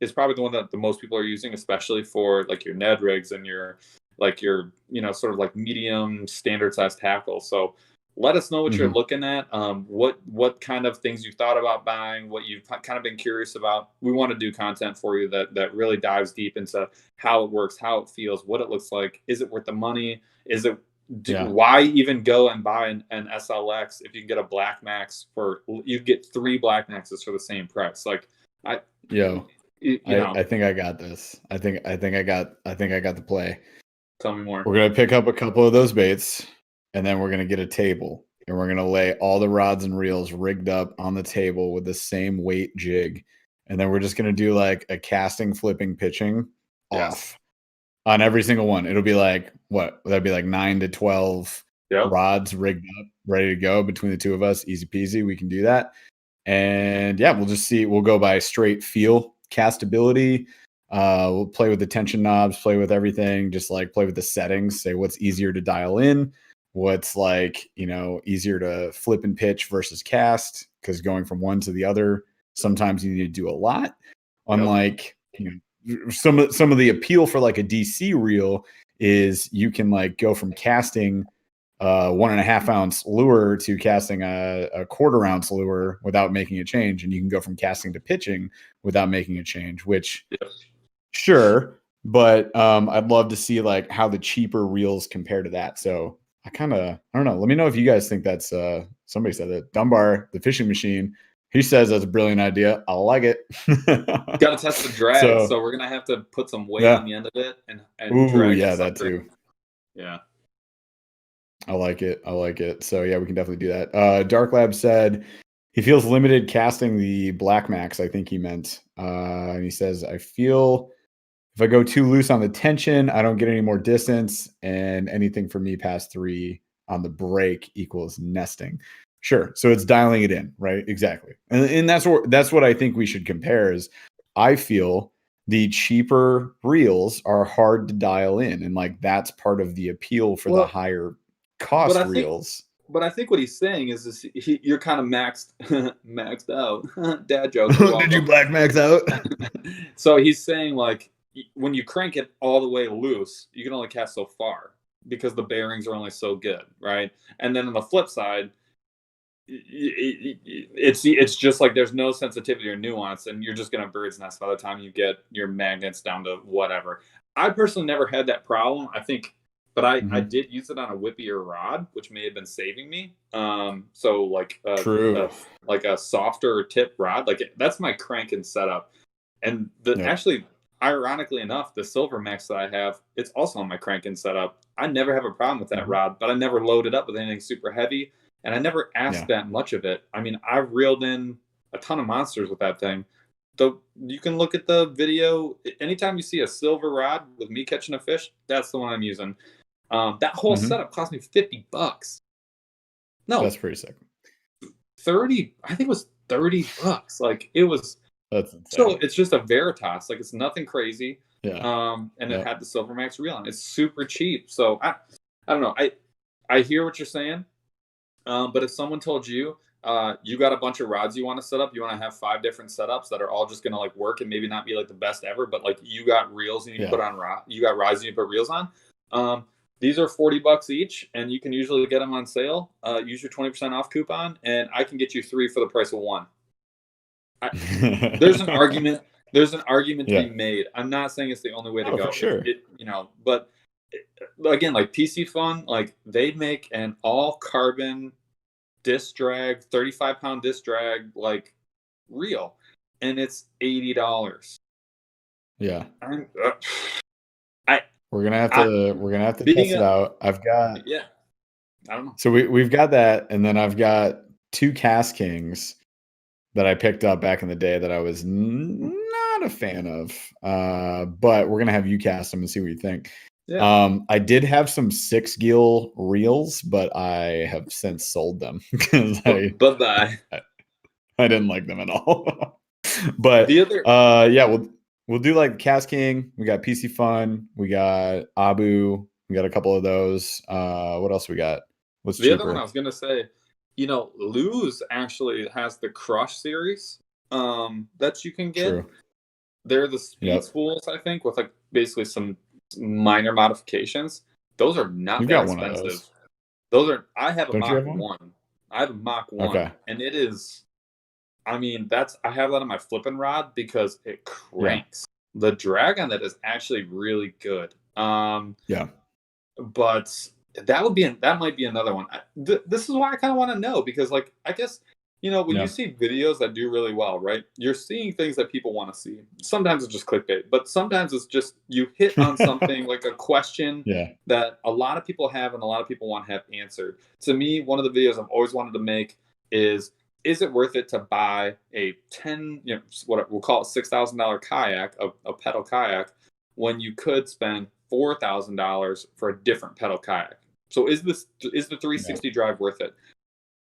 is probably the one that the most people are using, especially for like your Ned rigs and your sort of like medium standard size tackle. So let us know what you're looking at, what kind of things you thought about buying, what you've kind of been curious about. We want to do content for you that really dives deep into how it works, how it feels, what it looks like. Is it worth the money? Is it why even go and buy an SLX if you can get a Black Max you get 3 Black Maxes for the same price? Like I think I got this. I think I got the play. Tell me more. We're gonna pick up a couple of those baits, and then we're gonna get a table, and we're gonna lay all the rods and reels rigged up on the table with the same weight jig, and then we're just gonna do like a casting, flipping, pitching off on every single one. It'll be like that'd be like 9 to 12 rods rigged up, ready to go between the two of us. Easy peasy. We can do that. And we'll just see. We'll go by straight feel, castability. We'll play with the tension knobs, play with everything, just like play with the settings, say what's easier to dial in, what's like, easier to flip and pitch versus cast, because going from one to the other, sometimes you need to do a lot. Unlike, some of the appeal for like a DC reel is you can like go from casting 1.5 ounce lure to casting a 1/4 ounce lure without making a change, and you can go from casting to pitching without making a change, which sure, but I'd love to see like how the cheaper reels compare to that. So I don't know. Let me know if you guys think that's somebody said that. Dunbar, the fishing machine, he says that's a brilliant idea. I like it. Got to test the drag, so we're gonna have to put some weight on the end of it and drag that too. Yeah. I like it. So we can definitely do that. Dark Lab said he feels limited casting the Black Max, I think he meant. And he says, I feel if I go too loose on the tension, I don't get any more distance, and anything for me past 3 on the break equals nesting. Sure. So it's dialing it in, right? Exactly. And that's what I think we should compare is I feel the cheaper reels are hard to dial in. And like, that's part of the appeal for the higher cost reels. But I think what he's saying is you're kind of maxed out. Dad joke. Did you Black Max out? So he's saying like when you crank it all the way loose, you can only cast so far because the bearings are only so good, right? And then on the flip side, it's just like there's no sensitivity or nuance, and you're just gonna bird's nest by the time you get your magnets down to whatever. I personally never had that problem. I think. But I did use it on a whippier rod, which may have been saving me. So like a softer tip rod, like that's my cranking setup. And actually, ironically enough, the Silver Max that I have, it's also on my cranking setup. I never have a problem with that rod, but I never load it up with anything super heavy, and I never asked that much of it. I mean, I've reeled in a ton of monsters with that thing. you can look at the video. Anytime you see a silver rod with me catching a fish, that's the one I'm using. That whole setup cost me $50. No, That's pretty sick. 30. I think it was $30. Like it was. That's insane. So it's just a Veritas. Like it's nothing crazy. Yeah. And it had the Silver Max reel on. It's super cheap. So I don't know. I hear what you're saying. But if someone told you, you got a bunch of rods you want to set up, you want to have 5 different setups that are all just going to like work and maybe not be like the best ever, but like you got reels and you put on you got rods and you put reels on. These are $40 each, and you can usually get them on sale. Use your 20% off coupon, and I can get you 3 for the price of 1. There's an argument. There's an argument to be made. I'm not saying it's the only way to go. For sure. But again, like PC Fun, like they make an all carbon disc drag, 35-pound disc drag, like reel, and it's $80. Yeah. We're gonna have to test it out. I've got I don't know. So we've got that, and then I've got 2 Cast Kings that I picked up back in the day that I was not a fan of. But we're gonna have you cast them and see what you think. Yeah. I did have some 6-gill reels, but I have since sold them because bye-bye. I didn't like them at all. But the other we'll do like Cast King. We got PC Fun. We got Abu. We got a couple of those. What else we got? What's the cheaper? Other one I was gonna say? Lose actually has the Crush series that you can get. True. They're the speed spools, I think, with like basically some minor modifications. Those are not that expensive. Those are. I have a Mach 1. I have a Mach 1, and it is. I mean, I have that on my flipping rod because it cranks. The drag on that is actually really good. But that might be another one. This is why I kind of want to know, because like I guess when you see videos that do really well, right? You're seeing things that people want to see. Sometimes it's just clickbait, but sometimes it's just you hit on something like a question that a lot of people have and a lot of people want to have answered. To me, one of the videos I've always wanted to make is it worth it to buy a what we'll call it $6,000 kayak, a pedal kayak, when you could spend $4,000 for a different pedal kayak? So is the 360 drive worth it?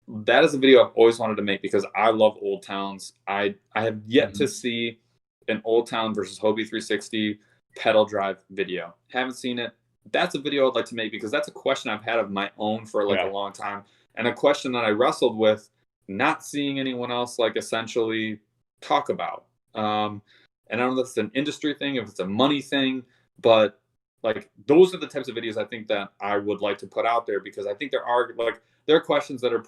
That is a video I've always wanted to make because I love Old Towns. I have yet to see an Old Town versus Hobie 360 pedal drive video. Haven't seen it. That's a video I'd like to make because that's a question I've had of my own for like a long time, and a question that I wrestled with not seeing anyone else like essentially talk about. And I don't know if it's an industry thing, if it's a money thing, but like those are the types of videos I think that I would like to put out there, because I think there are questions that are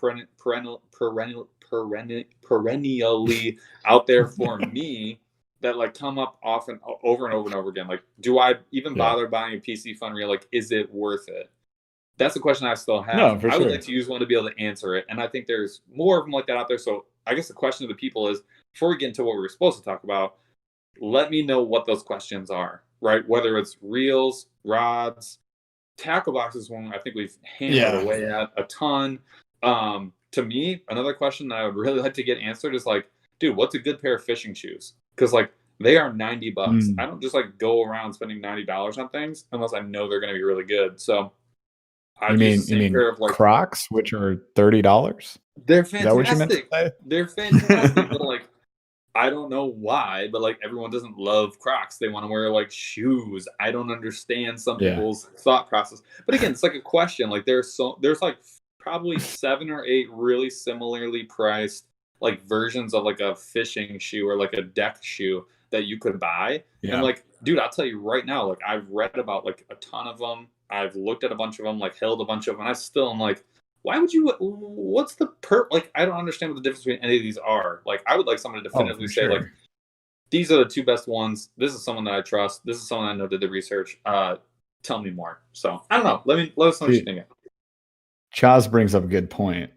perennially out there for me that like come up often over and over and over again. Like, do I even bother buying a PC Fun reel? Like, is it worth it? That's a question I still have. No, for I sure. would like to use one to be able to answer it. And I think there's more of them like that out there. So I guess the question of the people is, before we get into what we were supposed to talk about, let me know what those questions are, right? Whether it's reels, rods, tackle boxes, one I think we've hammered away at a ton. To me, another question that I would really like to get answered is like, dude, what's a good pair of fishing shoes? Because like they are $90. I don't just like go around spending $90 on things unless I know they're going to be really good. So you mean pair of, like, Crocs, which are $30? They're fantastic. Is that what you meant to say? They're fantastic, but like I don't know why, but like everyone doesn't love Crocs. They want to wear like shoes. I don't understand some people's thought process. But again, it's like a question. Like there's like probably 7 or 8 really similarly priced like versions of like a fishing shoe or like a deck shoe that you could buy. And like, dude, I'll tell you right now, like I've read about like a ton of them. I've looked at a bunch of them, like held a bunch of them. And I still am like, why would you, what's the like, I don't understand what the difference between any of these are. Like, I would like someone to definitively say, like, these are the 2 best ones. This is someone that I trust. This is someone I know did the research. Tell me more. So, I don't know. Let us know what you think. Chaz brings up a good point.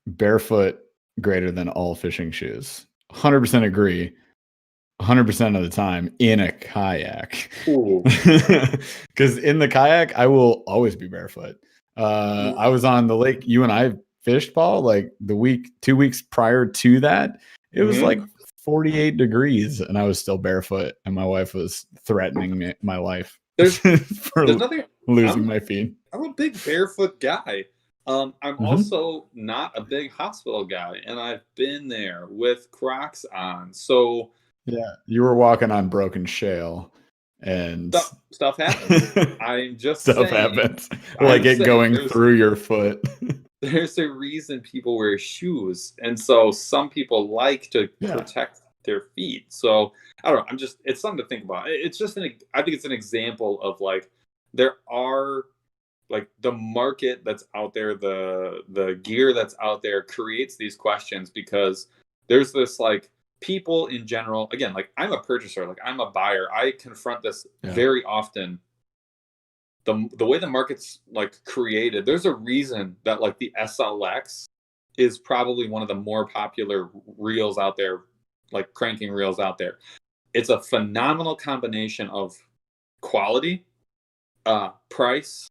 Barefoot greater than all fishing shoes. 100% agree. 100% of the time in a kayak. Because in the kayak, I will always be barefoot. I was on the lake you and I fished, Paul, like 2 weeks prior to that. It was like 48 degrees and I was still barefoot, and my wife was threatening me, my life There's for nothing. losing my feet. I'm a big barefoot guy. I'm also not a big hospital guy, and I've been there with Crocs on. So yeah, you were walking on broken shale, and stuff happens. I'm just stuff saying, happens, like it going through your foot. There's a reason people wear shoes, and so some people like to protect their feet. So I don't know. It's something to think about. It's just I think it's an example of like there are like the market that's out there, the gear that's out there creates these questions because there's this like people in general. Again, like I'm a purchaser, like I'm a buyer. I confront this very often. The way the market's like created, there's a reason that like the SLX is probably one of the more popular reels out there, like cranking reels out there. It's a phenomenal combination of quality, price,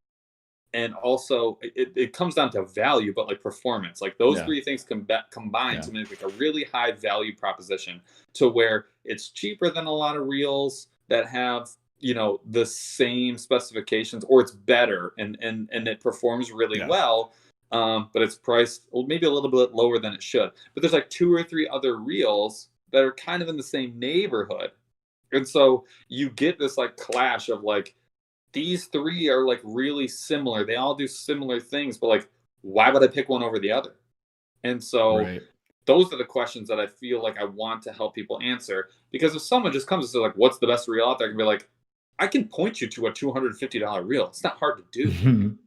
and also it comes down to value, but like performance. Like those three things combine to make like a really high value proposition to where it's cheaper than a lot of reels that have, you know, the same specifications, or it's better and it performs really well, but it's priced maybe a little bit lower than it should. But there's like 2 or 3 other reels that are kind of in the same neighborhood, and so you get this like clash of like these 3 are like really similar, they all do similar things, but like why would I pick one over the other? And so those are the questions that I feel like I want to help people answer, because if someone just comes and says like what's the best reel out there, I can be like, I can point you to a $250 reel. It's not hard to do.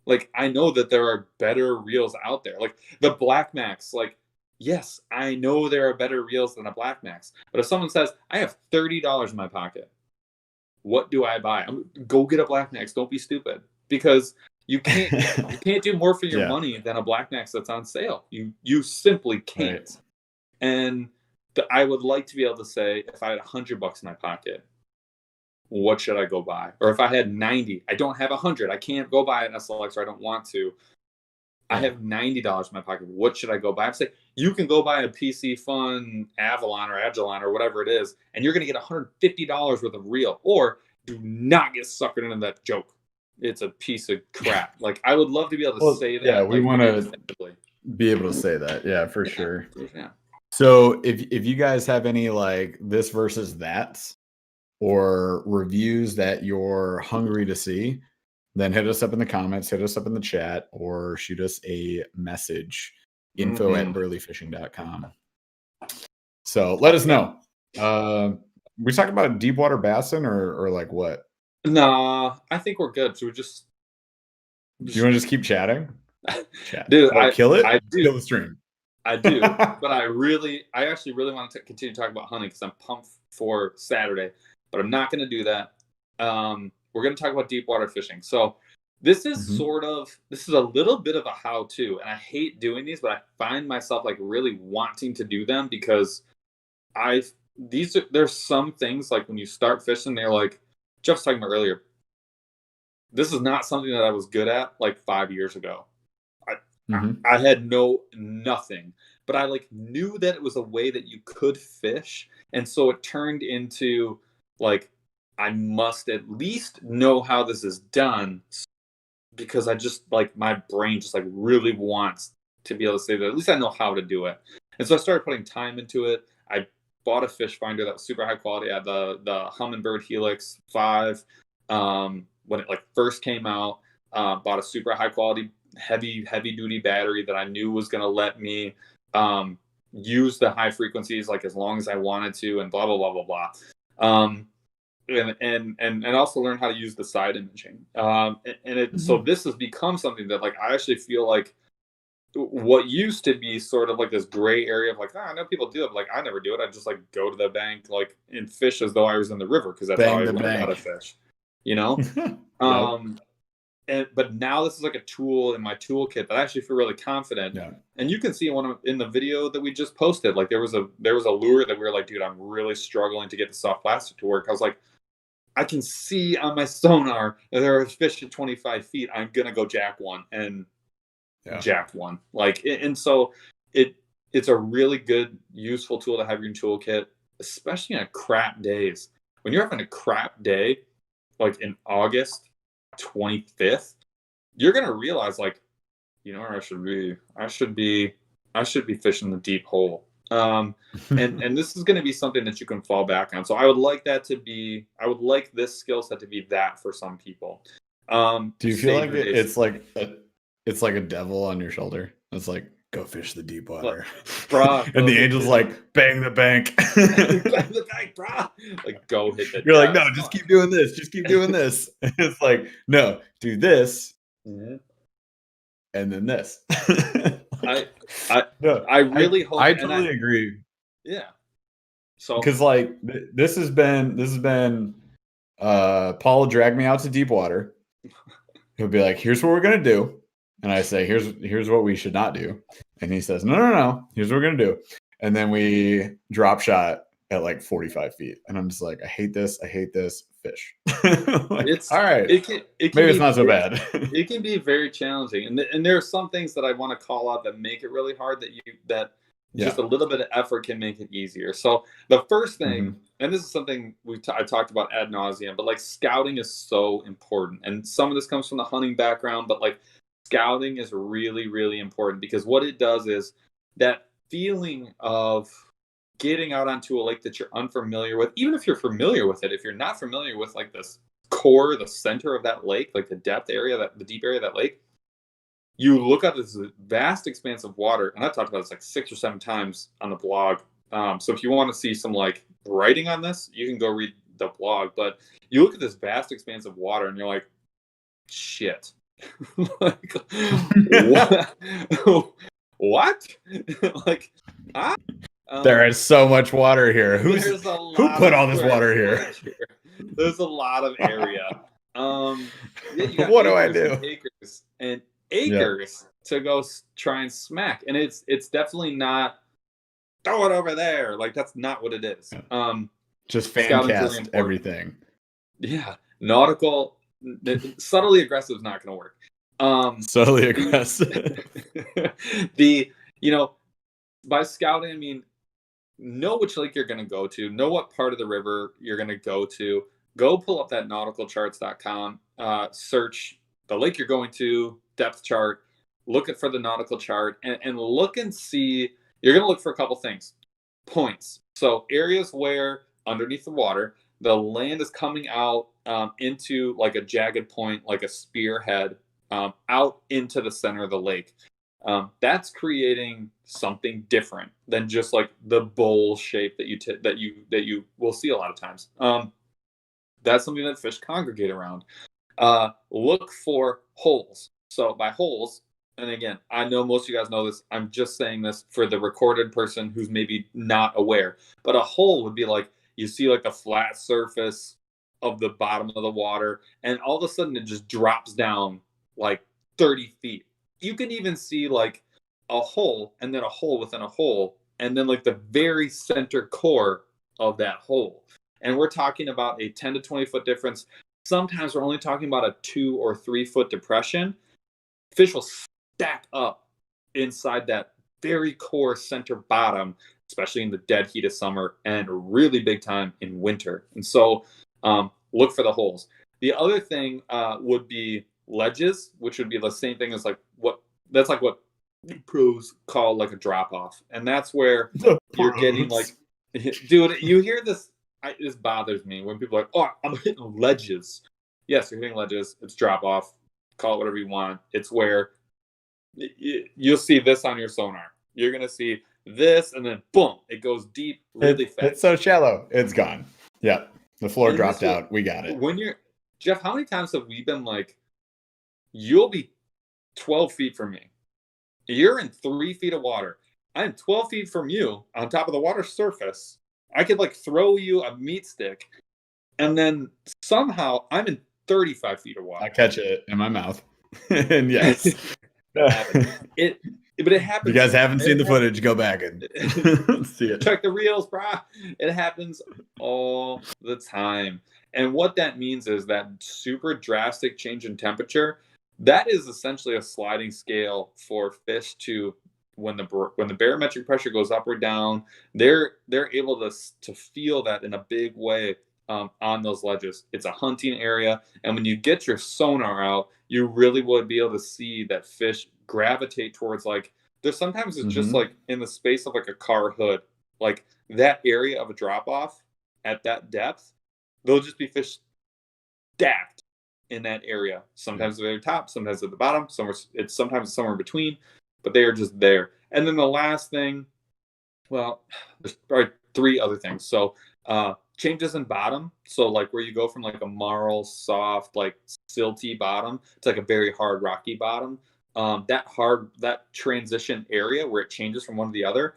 Like, I know that there are better reels out there. Like the Black Max, like, yes, I know there are better reels than a Black Max. But if someone says, I have $30 in my pocket, what do I buy? Go get a Black Max. Don't be stupid. Because you can't do more for your money than a Black Max that's on sale. You simply can't. And I would like to be able to say, if I had $100 in my pocket, what should I go buy? Or if I had 90, I don't have 100. I can't go buy an SLX, or I don't want to. I have $90 in my pocket. What should I go buy? I'm saying you can go buy a PC Fun Avalon or Agilon or whatever it is, and you're going to get $150 worth of reel. Or do not get suckered into that joke. It's a piece of crap. Like, I would love to be able to say that. Yeah, we want to be able to say that. Yeah, for sure. Yeah. So if you guys have any like this versus that, or reviews that you're hungry to see, then hit us up in the comments, hit us up in the chat, or shoot us a message, info@burlyfishing.com. So let us know. We talking about deepwater bassin or like what? Nah, I think we're good. So we just do you want to just keep chatting? Chat. Dude, kill it. I do. Kill the stream. I do, but I actually really want to continue talking about hunting because I'm pumped for Saturday. But I'm not going to do that. We're going to talk about deep water fishing. So this is this is a little bit of a how-to, and I hate doing these, but I find myself like really wanting to do them because there's some things like when you start fishing, they're like Jeff was talking about earlier. This is not something that I was good at like 5 years ago. I had nothing, but I like knew that it was a way that you could fish, and so it turned into like, I must at least know how this is done, because I just like my brain just like really wants to be able to say that at least I know how to do it. And so I started putting time into it. I bought a fish finder that was super high quality. I had the Humminbird Helix 5 when it like first came out. Bought a super high quality heavy duty battery that I knew was going to let me use the high frequencies like as long as I wanted to, and blah blah blah blah blah. And also learn how to use the side imaging. So this has become something that like I actually feel like what used to be sort of like this gray area of like, I know people do it, but like I never do it. I just like go to the bank like and fish as though I was in the river because that's how I learned how to fish, you know. But now this is like a tool in my toolkit that I actually feel really confident. And you can see in the video that we just posted, like there was a lure that we were like, dude, I'm really struggling to get the soft plastic to work. I was like, I can see on my sonar that there are fish at 25 feet. I'm gonna go jack one, and jacked one. Like, and so it's a really good, useful tool to have in your toolkit, especially on crap days. When you're having a crap day, like in August 25th, you're gonna realize, like, you know where I should be fishing the deep hole. And this is going to be something that you can fall back on. So I would like this skill set to be that for some people. Do you feel like it's like a devil on your shoulder? It's like, go fish the deep water. Bruh, and the angel's like, bang the bank. Bang the bank, bruh. Like, go hit the You're like, no, just keep doing this. Just keep doing this. It's like, no, do this. Mm-hmm. And then this. I really hope. I totally agree. Yeah. So because like this has been Paul dragged me out to deep water. He'll be like, here's what we're gonna do. And I say, here's what we should not do. And he says, no. Here's what we're gonna do. And then we drop shot at like 45 feet. And I'm just like, I hate this. Fish. Like, it's all right. Maybe it's not so bad. It can be very challenging. And there are some things that I want to call out that make it really hard that just a little bit of effort can make it easier. So the first thing, and this is something I talked about ad nauseum, but like scouting is so important. And some of this comes from the hunting background, but like scouting is really, really important, because what it does is that feeling of getting out onto a lake that you're unfamiliar with, even if you're familiar with it, if you're not familiar with like this core, the center of that lake, like the depth area, the deep area of that lake, you look at this vast expanse of water, and I've talked about this like 6 or 7 times on the blog. So if you want to see some like writing on this, you can go read the blog. But you look at this vast expanse of water, and you're like, shit. Like, what? Like, there is so much water here. Who put all this water here? There's a lot of area. What do I do? Acres and acres to go try and smack, and it's definitely not throw it over there. Like, that's not what it is. Just fan cast everything. Yeah, nautical. Subtly aggressive is not going to work. Subtly aggressive. By scouting, I mean, know which lake you're going to go to, know what part of the river you're going to go to, go pull up that nauticalcharts.com, search the lake you're going to, depth chart, look for the nautical chart, and look and see. You're going to look for a couple things. Points. So areas where underneath the water, the land is coming out into like a jagged point, like a spearhead, out into the center of the lake. That's creating something different than just like the bowl shape that you will see a lot of times. That's something that fish congregate around. Look for holes. So by holes, and again, I know most of you guys know this, I'm just saying this for the recorded person who's maybe not aware, but a hole would be like, you see like the flat surface of the bottom of the water, and all of a sudden it just drops down like 30 feet. You can even see like a hole, and then a hole within a hole, and then like the very center core of that hole. And we're talking about a 10 to 20 foot difference. Sometimes we're only talking about a 2 or 3 foot depression. Fish will stack up inside that very core center bottom, especially in the dead heat of summer, and really big time in winter. And so look for the holes. The other thing would be ledges, which would be the same thing as what pros call like a drop off. And that's where you're getting like, dude, you hear this, this bothers me when people are like, oh, I'm hitting ledges. Yes, you're hitting ledges. It's drop off. Call it whatever you want. It's where you'll see this on your sonar. You're going to see this, and then boom, it goes deep really fast. It's so shallow. It's gone. Yeah. The floor dropped out. We got it. Jeff, how many times have we been like, you'll be 12 feet from me. You're in 3 feet of water. I'm 12 feet from you on top of the water surface. I could like throw you a meat stick, and then somehow I'm in 35 feet of water. I catch it in my mouth. And yes. But it happens. If you guys haven't seen the footage, go back and see it. Check the reels, brah. It happens all the time. And what that means is that super drastic change in temperature, that is essentially a sliding scale for fish to when the barometric pressure goes up or down, they're able to feel that in a big way on those ledges. It's a hunting area, and when you get your sonar out, you really would be able to see that fish gravitate towards, like, there's sometimes it's just like in the space of like a car hood, like that area of a drop off at that depth, there'll just be fish stacked in that area. Sometimes at the very top, sometimes at the bottom, sometimes it's somewhere in between, but they are just there. And then the last thing, well, there's probably 3 other things. So changes in bottom. So like where you go from like a marl, soft, like silty bottom to like a very hard, rocky bottom. That transition area where it changes from one to the other,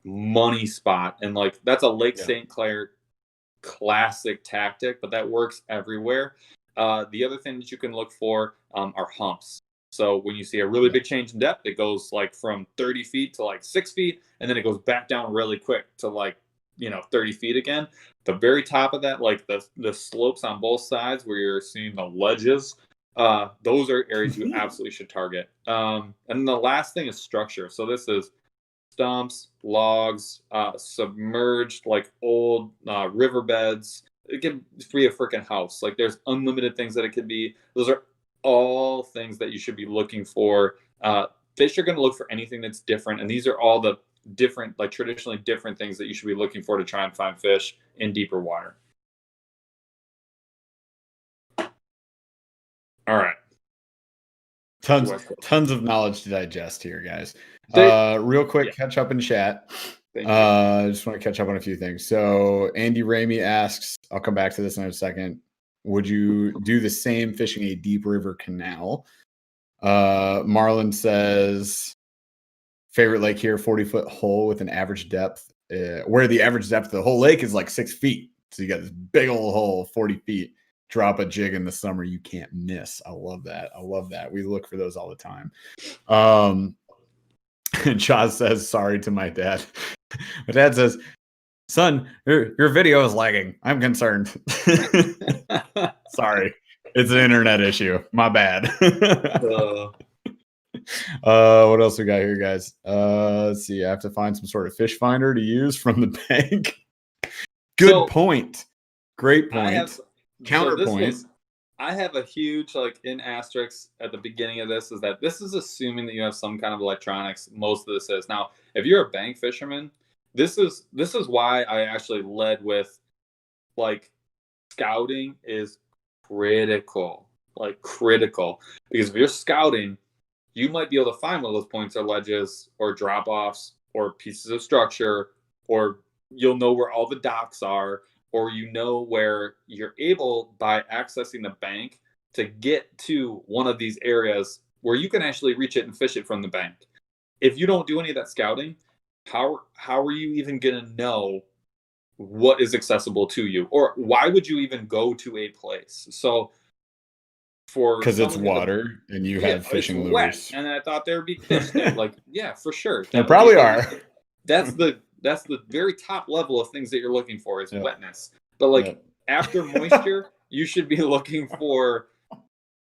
money spot. And like that's a Lake St. Clair classic tactic, but that works everywhere. The other thing that you can look for are humps. So when you see a really big change in depth, it goes like from 30 feet to like 6 feet, and then it goes back down really quick to like 30 feet again. The very top of that, like the slopes on both sides where you're seeing the ledges, those are areas you absolutely should target. And then the last thing is structure. So this is stumps, logs, submerged like old riverbeds. It can be a freaking house. Like there's unlimited things that it could be. Those are all things that you should be looking for. Fish are going to look for anything that's different, and these are all the different, like traditionally different things that you should be looking for to try and find fish in deeper water. All right. Tons of knowledge to digest here, guys. Real quick, catch up in chat. I just want to catch up on a few things. So Andy Ramey asks, I'll come back to this in a second, would you do the same fishing a deep river canal? Marlon says, favorite lake here, 40-foot hole with an average depth, where the average depth of the whole lake is like 6 feet. So you got this big old hole, 40 feet. Drop a jig in the summer, you can't miss. I love that. We look for those all the time. And Chaz says, sorry to my dad. My dad says, son, your video is lagging. I'm concerned. Sorry. It's an internet issue. My bad. What else we got here, guys? Let's see. I have to find some sort of fish finder to use from the bank. Good point. Great point. Counterpoint. I have a huge, like, in asterisks at the beginning of this, is that this is assuming that you have some kind of electronics. Most of this is. Now, if you're a bank fisherman, this is why I actually led with, like, scouting is critical. Like, critical. Because if you're scouting, you might be able to find one of those points or ledges or drop-offs or pieces of structure, or you'll know where all the docks are, or where you're able, by accessing the bank, to get to one of these areas where you can actually reach it and fish it from the bank. If you don't do any of that scouting, how are you even going to know what is accessible to you? Or why would you even go to a place? So because it's water and you have fishing lures. Wet, and I thought there would be fish there. Like, yeah, for sure. There probably are. That's the very top level of things that you're looking for is wetness. But like after moisture, you should be looking for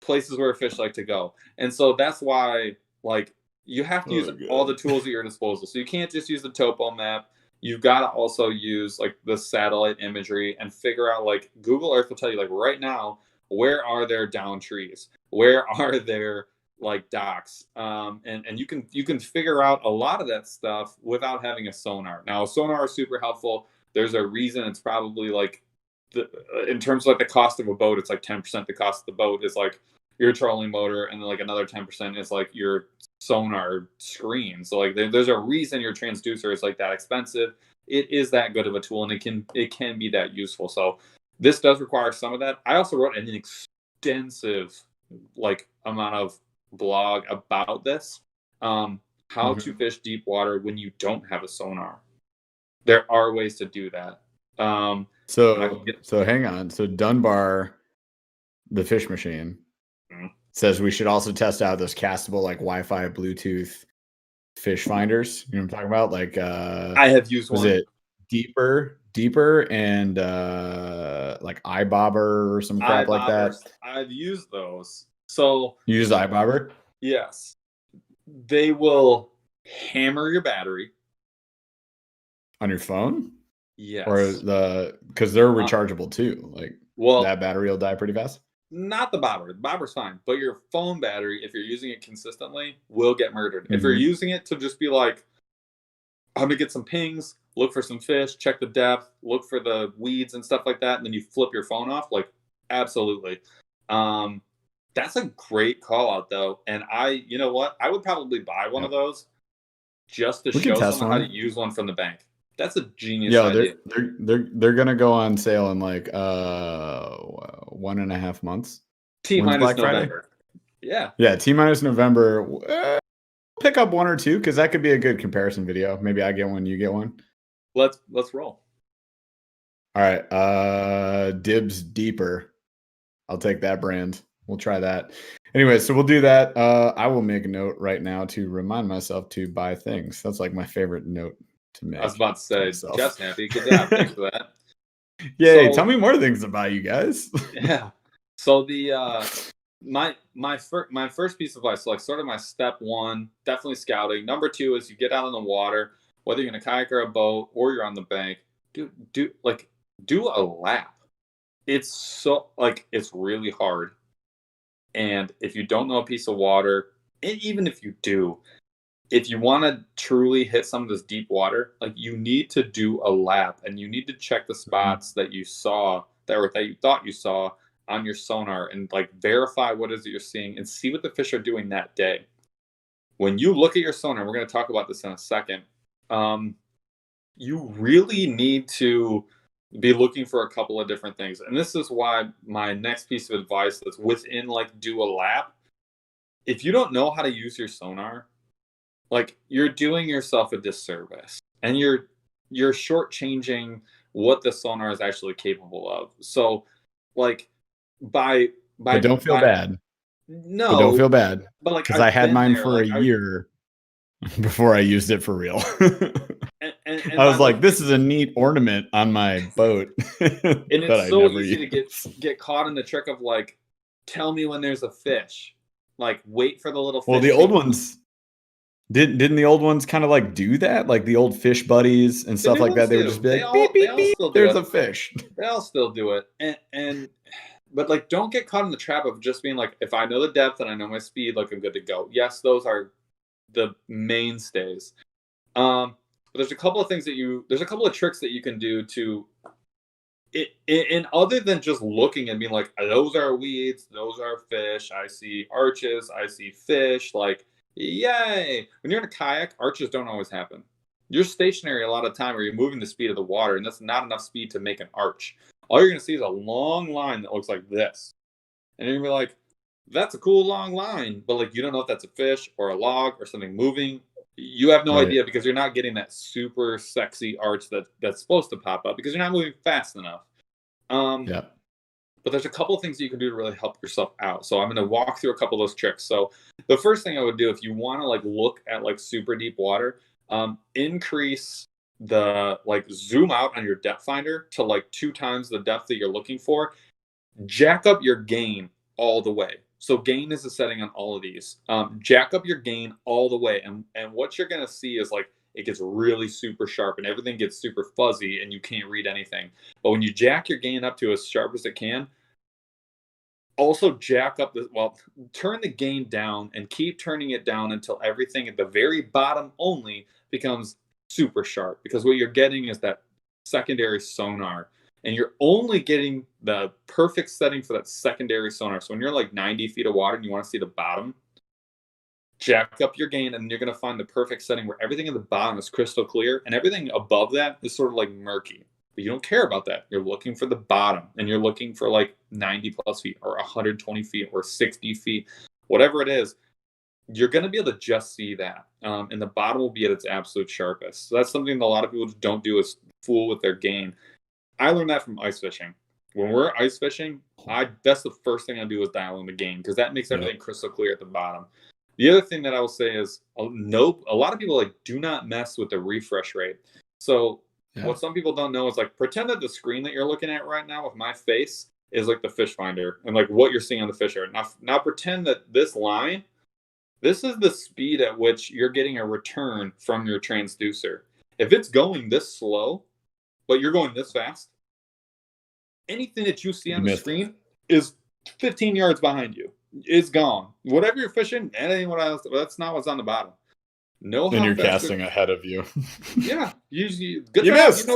places where fish like to go. And so that's why, like, you have to use all the tools at your disposal. So you can't just use the topo map. You've got to also use like the satellite imagery and figure out, like, Google Earth will tell you, like, right now, where are there down trees? Where are there like docks? And you can figure out a lot of that stuff without having a sonar. Now, a sonar is super helpful. There's a reason it's probably like, in terms of like the cost of a boat, it's like 10% the cost of the boat is like your trolling motor, and then like another 10% is like your sonar screen. So like there's a reason your transducer is like that expensive. It is that good of a tool, and it can be that useful. So this does require some of that. I also wrote an extensive like amount of blog about this, how to fish deep water when you don't have a sonar. There are ways to do that. So hang on. So Dunbar, the fish machine, says we should also test out those castable like Wi-Fi Bluetooth fish finders. You know what I'm talking about? Like I have used one. Was it deeper and like iBobber or some crap like that? I've used those. So you use iBobber? Yes. They will hammer your battery. On your phone? Yes. Or because they're rechargeable too. Like, well, that battery will die pretty fast. not the bobber. The bobber's fine, but your phone battery, if you're using it consistently, will get murdered. If you're using it to just be like, I'm gonna get some pings, look for some fish, check the depth, look for the weeds and stuff like that, and then you flip your phone off, like, absolutely. That's a great call out though. And you know what? I would probably buy one of those just to show someone how to use one from the bank. That's a genius idea. They're gonna go on sale in like 1.5 months. T-minus November. Yeah, T-minus November. Pick up one or two because that could be a good comparison video. Maybe I get one, you get one. Let's roll. All right. Dibs Deeper. I'll take that brand. We'll try that. Anyway, so we'll do that. I will make a note right now to remind myself to buy things. That's like my favorite note to make. I was about to say, Jeff's happy. Good job. Thanks for that. Yay! Tell me more things about you guys. Yeah. So the my first piece of advice, so like sort of my step one, definitely scouting. Number two is you get out on the water, whether you're in a kayak or a boat or you're on the bank. Do a lap. It's it's really hard. And if you don't know a piece of water, and even if you do, if you want to truly hit some of this deep water, like, you need to do a lap and you need to check the spots that you saw that you thought you saw on your sonar and like verify what is it you're seeing and see what the fish are doing that day. When you look at your sonar, we're going to talk about this in a second, you really need to be looking for a couple of different things. And this is why my next piece of advice that's within like do a lap. If you don't know how to use your sonar, like, you're doing yourself a disservice and you're shortchanging what the sonar is actually capable of. So like but don't feel bad. No, but don't feel bad. But like, because I had mine for a year before I used it for real. And I was like, this is a neat ornament on my boat. And it's so easy to get caught in the trick of like, tell me when there's a fish. Like, wait for the little fish. Well, the old ones didn't the old ones kind of like do that? Like the old fish buddies and stuff like that. They would just be like, beep, beep, beep, there's a fish. They all still do it. But like, don't get caught in the trap of just being like, if I know the depth and I know my speed, like, I'm good to go. Yes, those are the mainstays. But there's a couple of things there's a couple of tricks that you can do to and other than just looking and being like, those are weeds, those are fish, I see arches, I see fish, like, yay. When you're in a kayak, arches don't always happen. You're stationary a lot of time, or you're moving the speed of the water, and that's not enough speed to make an arch. All you're going to see is a long line that looks like this. And you're going to be like, that's a cool long line, but like, you don't know if that's a fish or a log or something moving. You have no idea because you're not getting that super sexy arch that's supposed to pop up because you're not moving fast enough. But there's a couple of things that you can do to really help yourself out. So I'm going to walk through a couple of those tricks. So the first thing I would do, if you want to like look at like super deep water, increase the zoom out on your depth finder to like 2 times the depth that you're looking for. Jack up your gain all the way. So gain is a setting on all of these. Jack up your gain all the way. And what you're going to see is like, it gets really super sharp and everything gets super fuzzy and you can't read anything. But when you jack your gain up to as sharp as it can, also jack up turn the gain down and keep turning it down until everything at the very bottom only becomes super sharp. Because what you're getting is that secondary sonar. And you're only getting the perfect setting for that secondary sonar. So when you're like 90 feet of water and you want to see the bottom, jack up your gain and you're going to find the perfect setting where everything at the bottom is crystal clear and everything above that is sort of like murky. But you don't care about that. You're looking for the bottom and you're looking for like 90 plus feet or 120 feet or 60 feet, whatever it is. You're going to be able to just see that. And the bottom will be at its absolute sharpest. So that's something that a lot of people don't do, is fool with their gain. I learned that from ice fishing. When we're ice fishing, that's the first thing I do is dial in the gain because that makes everything crystal clear at the bottom. The other thing that I will say is, a lot of people do not mess with the refresh rate. So what some people don't know is pretend that the screen that you're looking at right now with my face is like the fish finder and like what you're seeing on the fish are. Now pretend that this line This is the speed at which you're getting a return from your transducer. If it's going this slow, but you're going this fast, anything that you see on the screen is 15 yards behind you. It's gone. Whatever you're fishing, that ain't what that's not what's on the bottom. Know and how you're fast casting ahead of you. Yeah, you good You job. missed.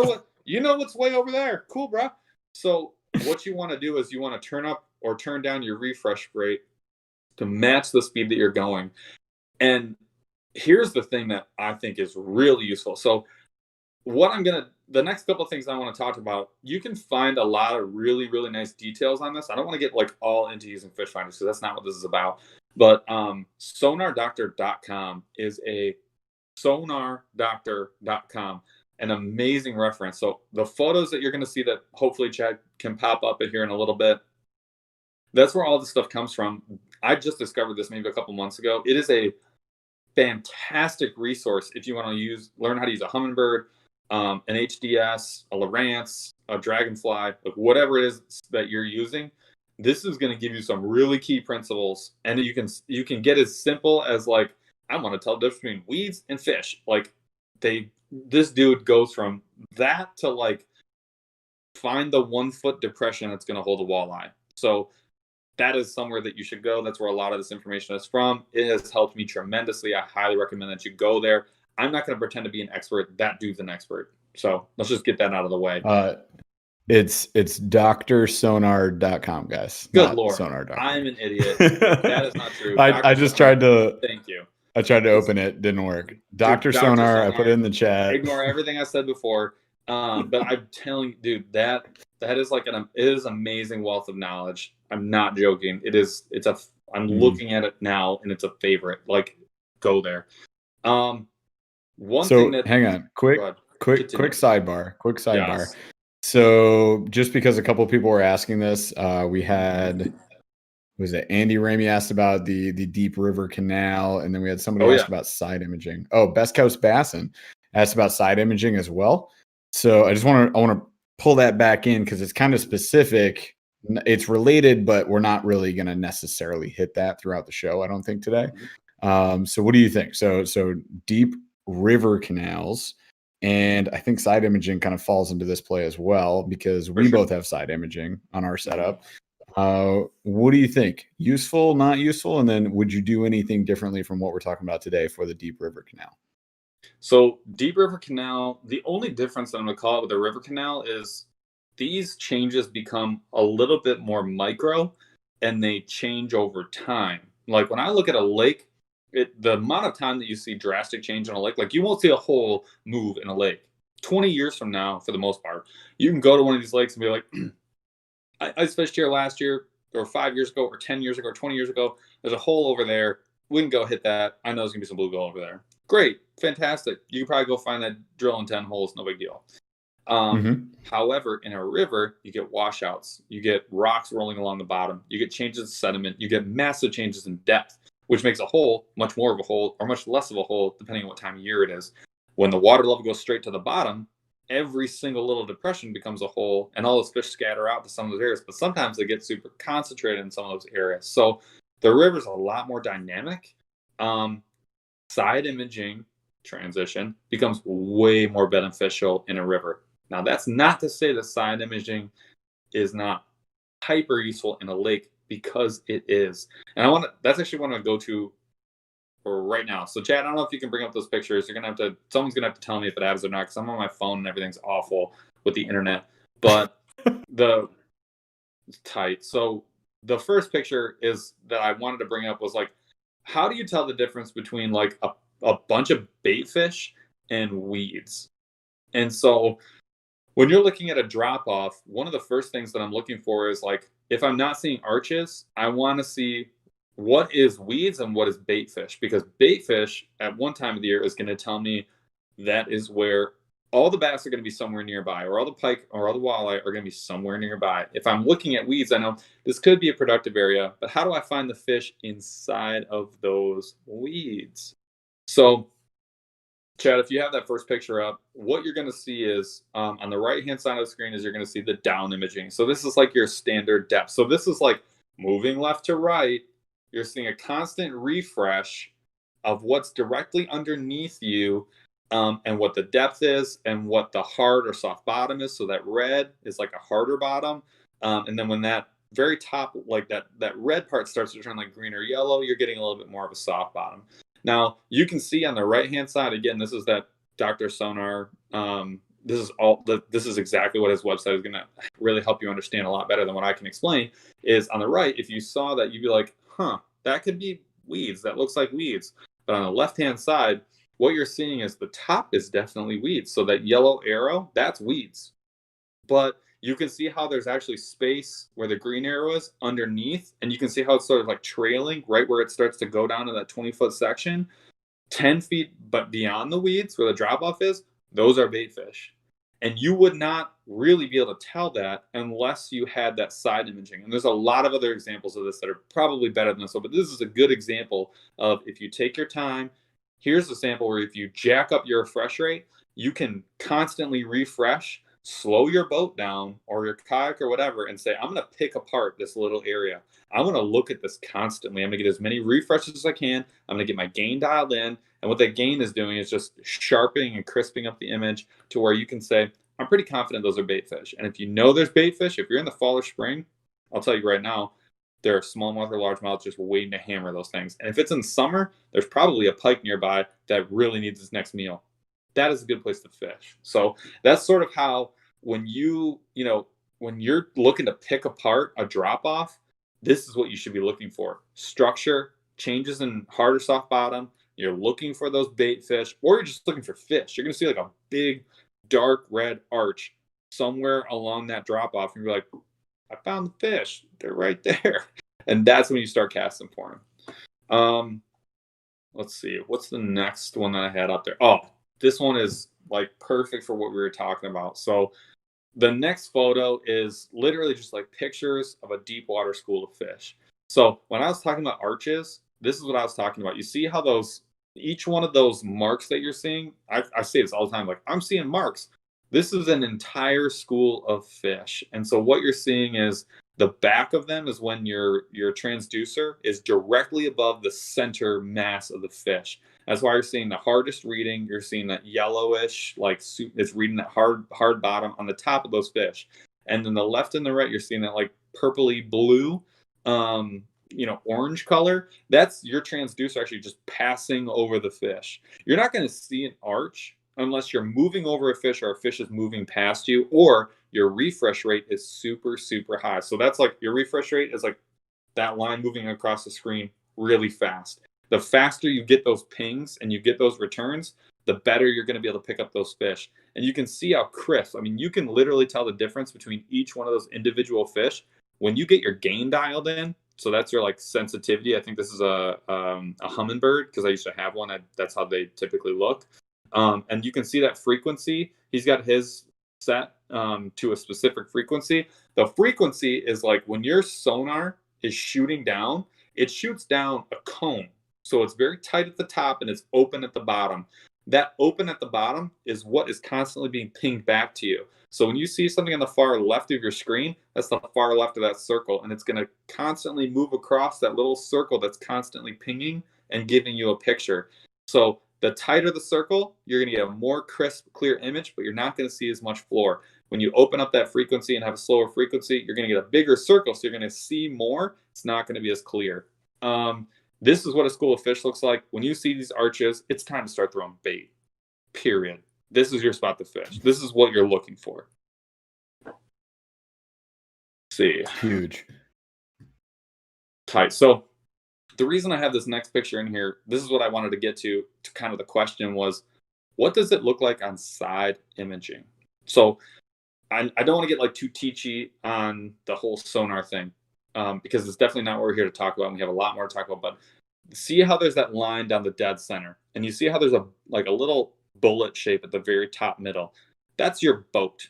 You know what's way over there. Cool, bro. So what you want to do is you want to turn up or turn down your refresh rate to match the speed that you're going. And here's the thing that I think is really useful. So the next couple of things I want to talk about, you can find a lot of really, really nice details on this. I don't want to get like all into using fish finders because that's not what this is about. But sonardoctor.com is a sonardoctor.com, an amazing reference. So the photos that you're going to see that hopefully Chad can pop up in here in a little bit, that's where all this stuff comes from. I just discovered this maybe a couple months ago. It is a fantastic resource if you want to learn how to use a hummingbird, an HDS, a Lowrance, a Dragonfly, like whatever it is that you're using. This is going to give you some really key principles, and you can get as simple as like, I want to tell the difference between weeds and fish. Like this dude goes from that to like find the 1 foot depression that's going to hold a walleye. So that is somewhere that you should go. That's where a lot of this information is from. It has helped me tremendously. I highly recommend that you go there. I'm not going to pretend to be an expert. That dude's an expert. So let's just get that out of the way. It's drsonar.com, guys. Good Lord. Sonar.com. I'm an idiot. That is not true. I just tried to. Thank you. I tried to open it. Didn't work. Dr. Sonar. I put it in the chat. Ignore everything I said before. But I'm telling you, dude, that is like it is amazing wealth of knowledge. I'm not joking. I'm looking at it now and it's a favorite. Like, go there. Hang on. Quick sidebar. Yes. So just because a couple of people were asking this, we had, was it Andy Ramey asked about the Deep River Canal, and then we had somebody ask about side imaging. Oh, Best Coast Bassin asked about side imaging as well. So I want to pull that back in because it's kind of specific. It's related, but we're not really going to necessarily hit that throughout the show, I don't think, today. So what do you think? So deep river canals, and I think side imaging kind of falls into this play as well because we both have side imaging on our setup. What do you think? Useful, not useful? And then would you do anything differently from what we're talking about today for the deep river canal? So deep river canal, the only difference that I'm going to call it with the river canal is these changes become a little bit more micro and they change over time. Like when I look at a lake, the amount of time that you see drastic change in a lake, like you won't see a whole move in a lake. 20 years from now, for the most part, you can go to one of these lakes and be like, I fished here last year or 5 years ago or 10 years ago or 20 years ago. There's a hole over there. We can go hit that. I know there's going to be some bluegill over there. Great. Fantastic. You can probably go find that, drill in 10 holes. No big deal. However, in a river, you get washouts. You get rocks rolling along the bottom. You get changes in sediment. You get massive changes in depth, which makes a hole much more of a hole or much less of a hole, depending on what time of year it is. When the water level goes straight to the bottom, every single little depression becomes a hole, and all those fish scatter out to some of those areas. But sometimes they get super concentrated in some of those areas. So the river's a lot more dynamic. Side imaging transition becomes way more beneficial in a river. Now, that's not to say that side imaging is not hyper useful in a lake, because it is. And that's actually what I'm going to go to for right now. So Chad, I don't know if you can bring up those pictures. Someone's going to have to tell me if it happens or not, because I'm on my phone and everything's awful with the internet. But it's tight. So the first picture is that I wanted to bring up was like, how do you tell the difference between like a bunch of bait fish and weeds? And so when you're looking at a drop off, one of the first things that I'm looking for is like, if I'm not seeing arches, I want to see what is weeds and what is bait fish, because bait fish at one time of the year is going to tell me that is where all the bass are going to be somewhere nearby, or all the pike or all the walleye are going to be somewhere nearby. If I'm looking at weeds, I know this could be a productive area, but how do I find the fish inside of those weeds? So Chad, if you have that first picture up, what you're going to see is on the right-hand side of the screen is you're going to see the down imaging. So this is like your standard depth. So this is like moving left to right You're seeing a constant refresh of what's directly underneath you, and what the depth is and what the hard or soft bottom is. So that red is like a harder bottom. And then when that very top, like that red part starts to turn like green or yellow, you're getting a little bit more of a soft bottom. Now you can see on the right-hand side, again, this is that Dr. Sonar. This is exactly what his website is going to really help you understand a lot better than what I can explain. Is on the right, if you saw that, you'd be like, huh, that could be weeds. That looks like weeds. But on the left-hand side, what you're seeing is the top is definitely weeds. So that yellow arrow, that's weeds. But you can see how there's actually space where the green arrow is underneath. And you can see how it's sort of like trailing right where it starts to go down to that 20-foot section. 10 feet but beyond the weeds where the drop-off is, those are bait fish. And you would not really be able to tell that unless you had that side imaging. And there's a lot of other examples of this that are probably better than this one, but this is a good example of if you take your time. Here's a sample where if you jack up your refresh rate, you can constantly refresh, slow your boat down or your kayak or whatever, and say, I'm going to pick apart this little area. I want to look at this constantly. I'm going to get as many refreshes as I can. I'm going to get my gain dialed in. And what that gain is doing is just sharpening and crisping up the image to where you can say, I'm pretty confident those are bait fish. And if you know there's bait fish, if you're in the fall or spring, I'll tell you right now, there are smallmouth or largemouth just waiting to hammer those things. And if it's in summer, there's probably a pike nearby that really needs its next meal. That is a good place to fish. So that's sort of how when when you're looking to pick apart a drop off, this is what you should be looking for. Structure, changes in hard or soft bottom. You're looking for those bait fish, or you're just looking for fish. You're going to see like a big dark red arch somewhere along that drop off. And you're like, I found the fish. They're right there. And that's when you start casting for them. Let's see. What's the next one that I had up there? Oh, this one is like perfect for what we were talking about. So the next photo is literally just like pictures of a deep water school of fish. So when I was talking about arches, this is what I was talking about. You see how each one of those marks that you're seeing, I say this all the time, like I'm seeing marks. This is an entire school of fish. And so what you're seeing is the back of them is when your transducer is directly above the center mass of the fish. That's why you're seeing the hardest reading. You're seeing that yellowish, like it's reading that hard bottom on the top of those fish. And then the left and the right, you're seeing that like purpley blue, orange color. That's your transducer actually just passing over the fish. You're not going to see an arch unless you're moving over a fish or a fish is moving past you, or your refresh rate is super, super high. So that's like your refresh rate is like that line moving across the screen really fast. The faster you get those pings and you get those returns, the better you're going to be able to pick up those fish. And you can see how crisp. I mean, you can literally tell the difference between each one of those individual fish when you get your gain dialed in. So that's your like sensitivity. I think this is a hummingbird because I used to have one. That's how they typically look. And you can see that frequency. He's got his set to a specific frequency. The frequency is like when your sonar is shooting down, it shoots down a cone. So it's very tight at the top and it's open at the bottom. That open at the bottom is what is constantly being pinged back to you. So when you see something on the far left of your screen, that's the far left of that circle. And it's going to constantly move across that little circle that's constantly pinging and giving you a picture. So the tighter the circle, you're going to get a more crisp, clear image, but you're not going to see as much floor. When you open up that frequency and have a slower frequency, you're going to get a bigger circle, so you're going to see more. It's not going to be as clear. This is what a school of fish looks like. When you see these arches, it's time to start throwing bait, period. This is your spot to fish. This is what you're looking for. Let's see. Huge. Tight. So the reason I have this next picture in here, this is what I wanted to get to kind of the question was, what does it look like on side imaging? So I don't want to get like too teachy on the whole sonar thing because it's definitely not what we're here to talk about. And we have a lot more to talk about, but see how there's that line down the dead center and you see how there's a little bullet shape at the very top middle. That's your boat.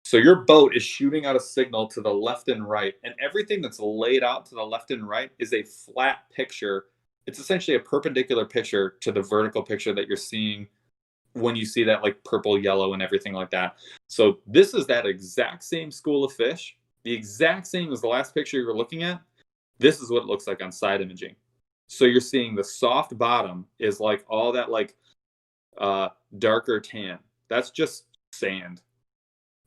So your boat is shooting out a signal to the left and right, and everything that's laid out to the left and right is a flat picture. It's essentially a perpendicular picture to the vertical picture that you're seeing when you see that like purple, yellow, and everything like that. So this is that exact same school of fish, the exact same as the last picture you were looking at, This is what it looks like on side imaging. So you're seeing the soft bottom is like all that like darker tan. That's just sand.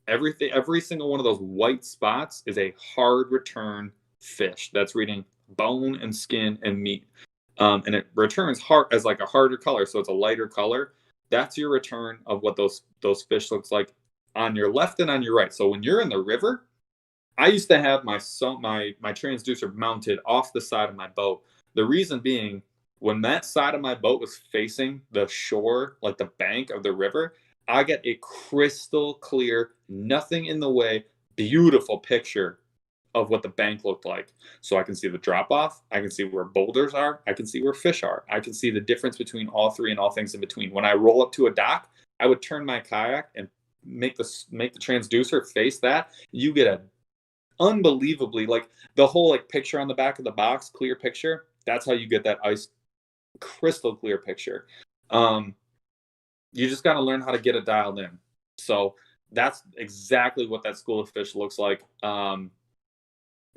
Everything, every single one of those white spots is a hard return fish that's reading bone and skin and meat. And it returns hard as like a harder color, so it's a lighter color. That's your return of what those fish looks like on your left and on your right. So when you're in the river, I used to have my transducer mounted off the side of my boat. The reason being, when that side of my boat was facing the shore, like the bank of the river, I get a crystal clear, nothing in the way, beautiful picture of what the bank looked like. So I can see the drop off, I can see where boulders are, I can see where fish are, I can see the difference between all three and all things in between. When I roll up to a dock, I would turn my kayak and make the transducer face that. You get a unbelievably, like the whole like picture on the back of the box, clear picture. That's how you get that ice crystal clear picture. You just got to learn how to get it dialed in. So that's exactly what that school of fish looks like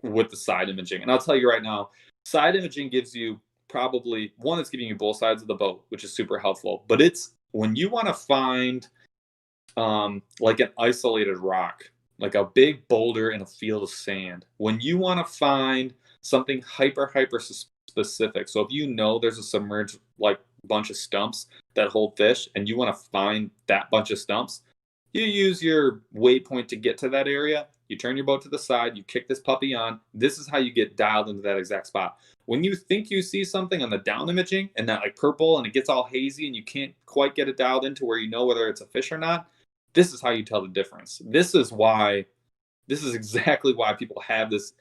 with the side imaging. And I'll tell you right now, side imaging gives you probably one, it's giving you both sides of the boat, which is super helpful. But it's when you want to find like an isolated rock, like a big boulder in a field of sand, when you want to find something hyper specific. So if you know there's a submerged like bunch of stumps that hold fish and you want to find that bunch of stumps, you use your waypoint to get to that area. You turn your boat to the side, you kick this puppy on. This is how you get dialed into that exact spot. When you think you see something on the down imaging and that like purple and it gets all hazy and you can't quite get it dialed into where you know whether it's a fish or not, this is how you tell the difference. This is exactly why people have this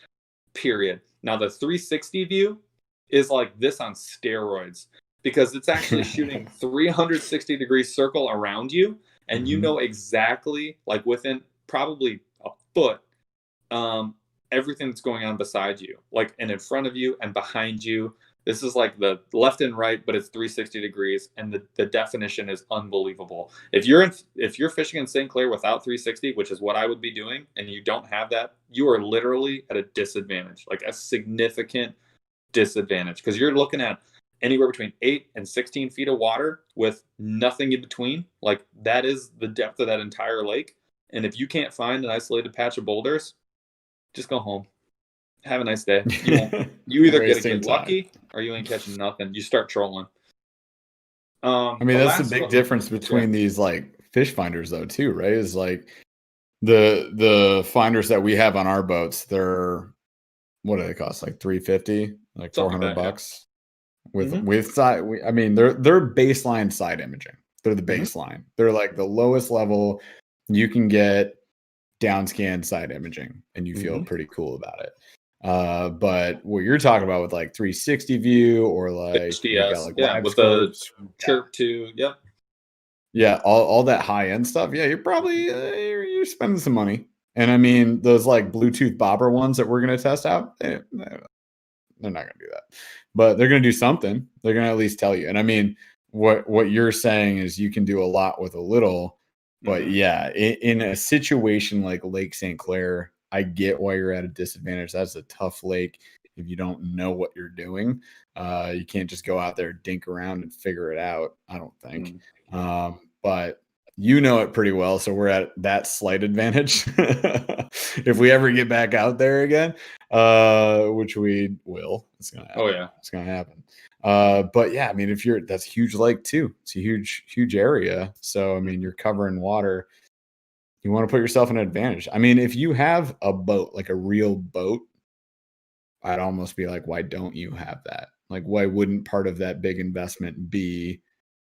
period. Now the 360 view is like this on steroids, because it's actually shooting 360 degree circle around you, and you know exactly, like within probably a foot, everything that's going on beside you, like, and in front of you and behind you. This is like the left and right, but it's 360 degrees, and the definition is unbelievable. If you're fishing in St. Clair without 360, which is what I would be doing, and you don't have that, you are literally at a disadvantage, like a significant disadvantage, because you're looking at anywhere between 8 and 16 feet of water with nothing in between. Like, that is the depth of that entire lake. And if you can't find an isolated patch of boulders, just go home. Have a nice day. You either get lucky or you ain't catching nothing. You start trolling. I mean, that's the big difference between these like fish finders though too, right? Is like the finders that we have on our boats, they're, what do they cost? Like $350, like $400 bucks. With side, I mean, they're baseline side imaging. They're the baseline. They're like the lowest level you can get down scan side imaging, and you feel pretty cool about it. But what you're talking about with like 360 view or like, like with the chirp too, all that high end stuff, you're probably you're spending some money. And I mean, those like Bluetooth bobber ones that we're gonna test out, they're not gonna do that, but they're gonna do something. They're gonna at least tell you. And I mean, what you're saying is you can do a lot with a little. But in a situation like Lake St. Clair, I get why you're at a disadvantage. That's a tough lake if you don't know what you're doing. You can't just go out there, dink around, and figure it out, I don't think. But you know it pretty well, so we're at that slight advantage. If we ever get back out there again, which we will, it's gonna happen. Oh yeah, it's gonna happen. But yeah, I mean, that's a huge lake too. It's a huge area. So I mean, you're covering water. You want to put yourself in an advantage. I mean, if you have a boat, like a real boat, I'd almost be like, why don't you have that? Like, why wouldn't part of that big investment be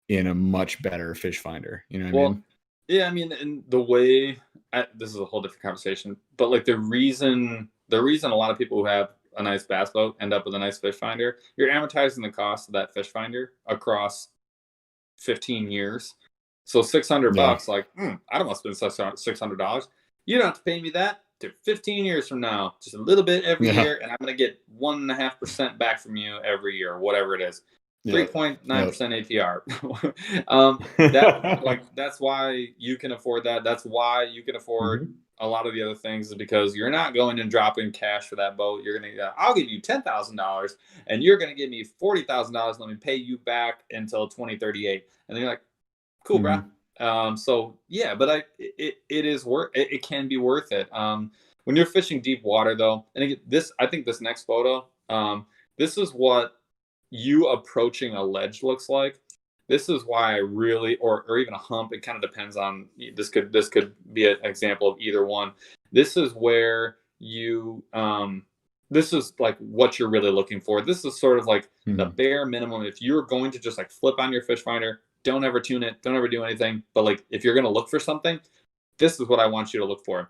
in a much better fish finder? You know what I mean? Yeah, I mean, and the way this is a whole different conversation, but like the reason a lot of people who have a nice bass boat end up with a nice fish finder, you're amortizing the cost of that fish finder across 15 years. So $600, like, I don't want to spend $600. You don't have to pay me that to 15 years from now, just a little bit every year, and I'm going to get 1.5% back from you every year, or whatever it is. 3.9% APR. That's why you can afford that. That's why you can afford a lot of the other things, is because you're not going and dropping cash for that boat. You're gonna, I'll give you $10,000 and you're gonna give me $40,000. Let me pay you back until 2038. And then you're like, cool, bro. So yeah, but it is worth it. It can be worth it. When you're fishing deep water though, and again, I think this next photo, this is what you approaching a ledge looks like. This is why I really, or even a hump, it kind of depends on, this could be an example of either one. This is where you, this is like what you're really looking for. This is sort of like the bare minimum. If you're going to just like flip on your fish finder, don't ever tune it, don't ever do anything. But like, if you're going to look for something, this is what I want you to look for.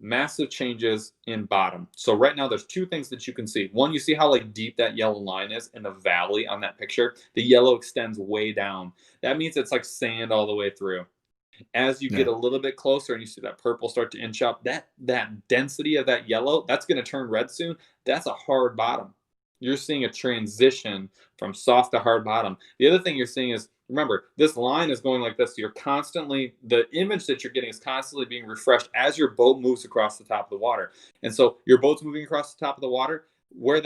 Massive changes in bottom. So right now there's two things that you can see. One, you see how like deep that yellow line is in the valley on that picture. The yellow extends way down. That means it's like sand all the way through. As you get a little bit closer and you see that purple start to inch up, that density of that yellow, that's going to turn red soon. That's a hard bottom. You're seeing a transition from soft to hard bottom. The other thing you're seeing is, remember, this line is going like this. So you're constantly, the image that you're getting is constantly being refreshed as your boat moves across the top of the water. And so your boat's moving across the top of the water, on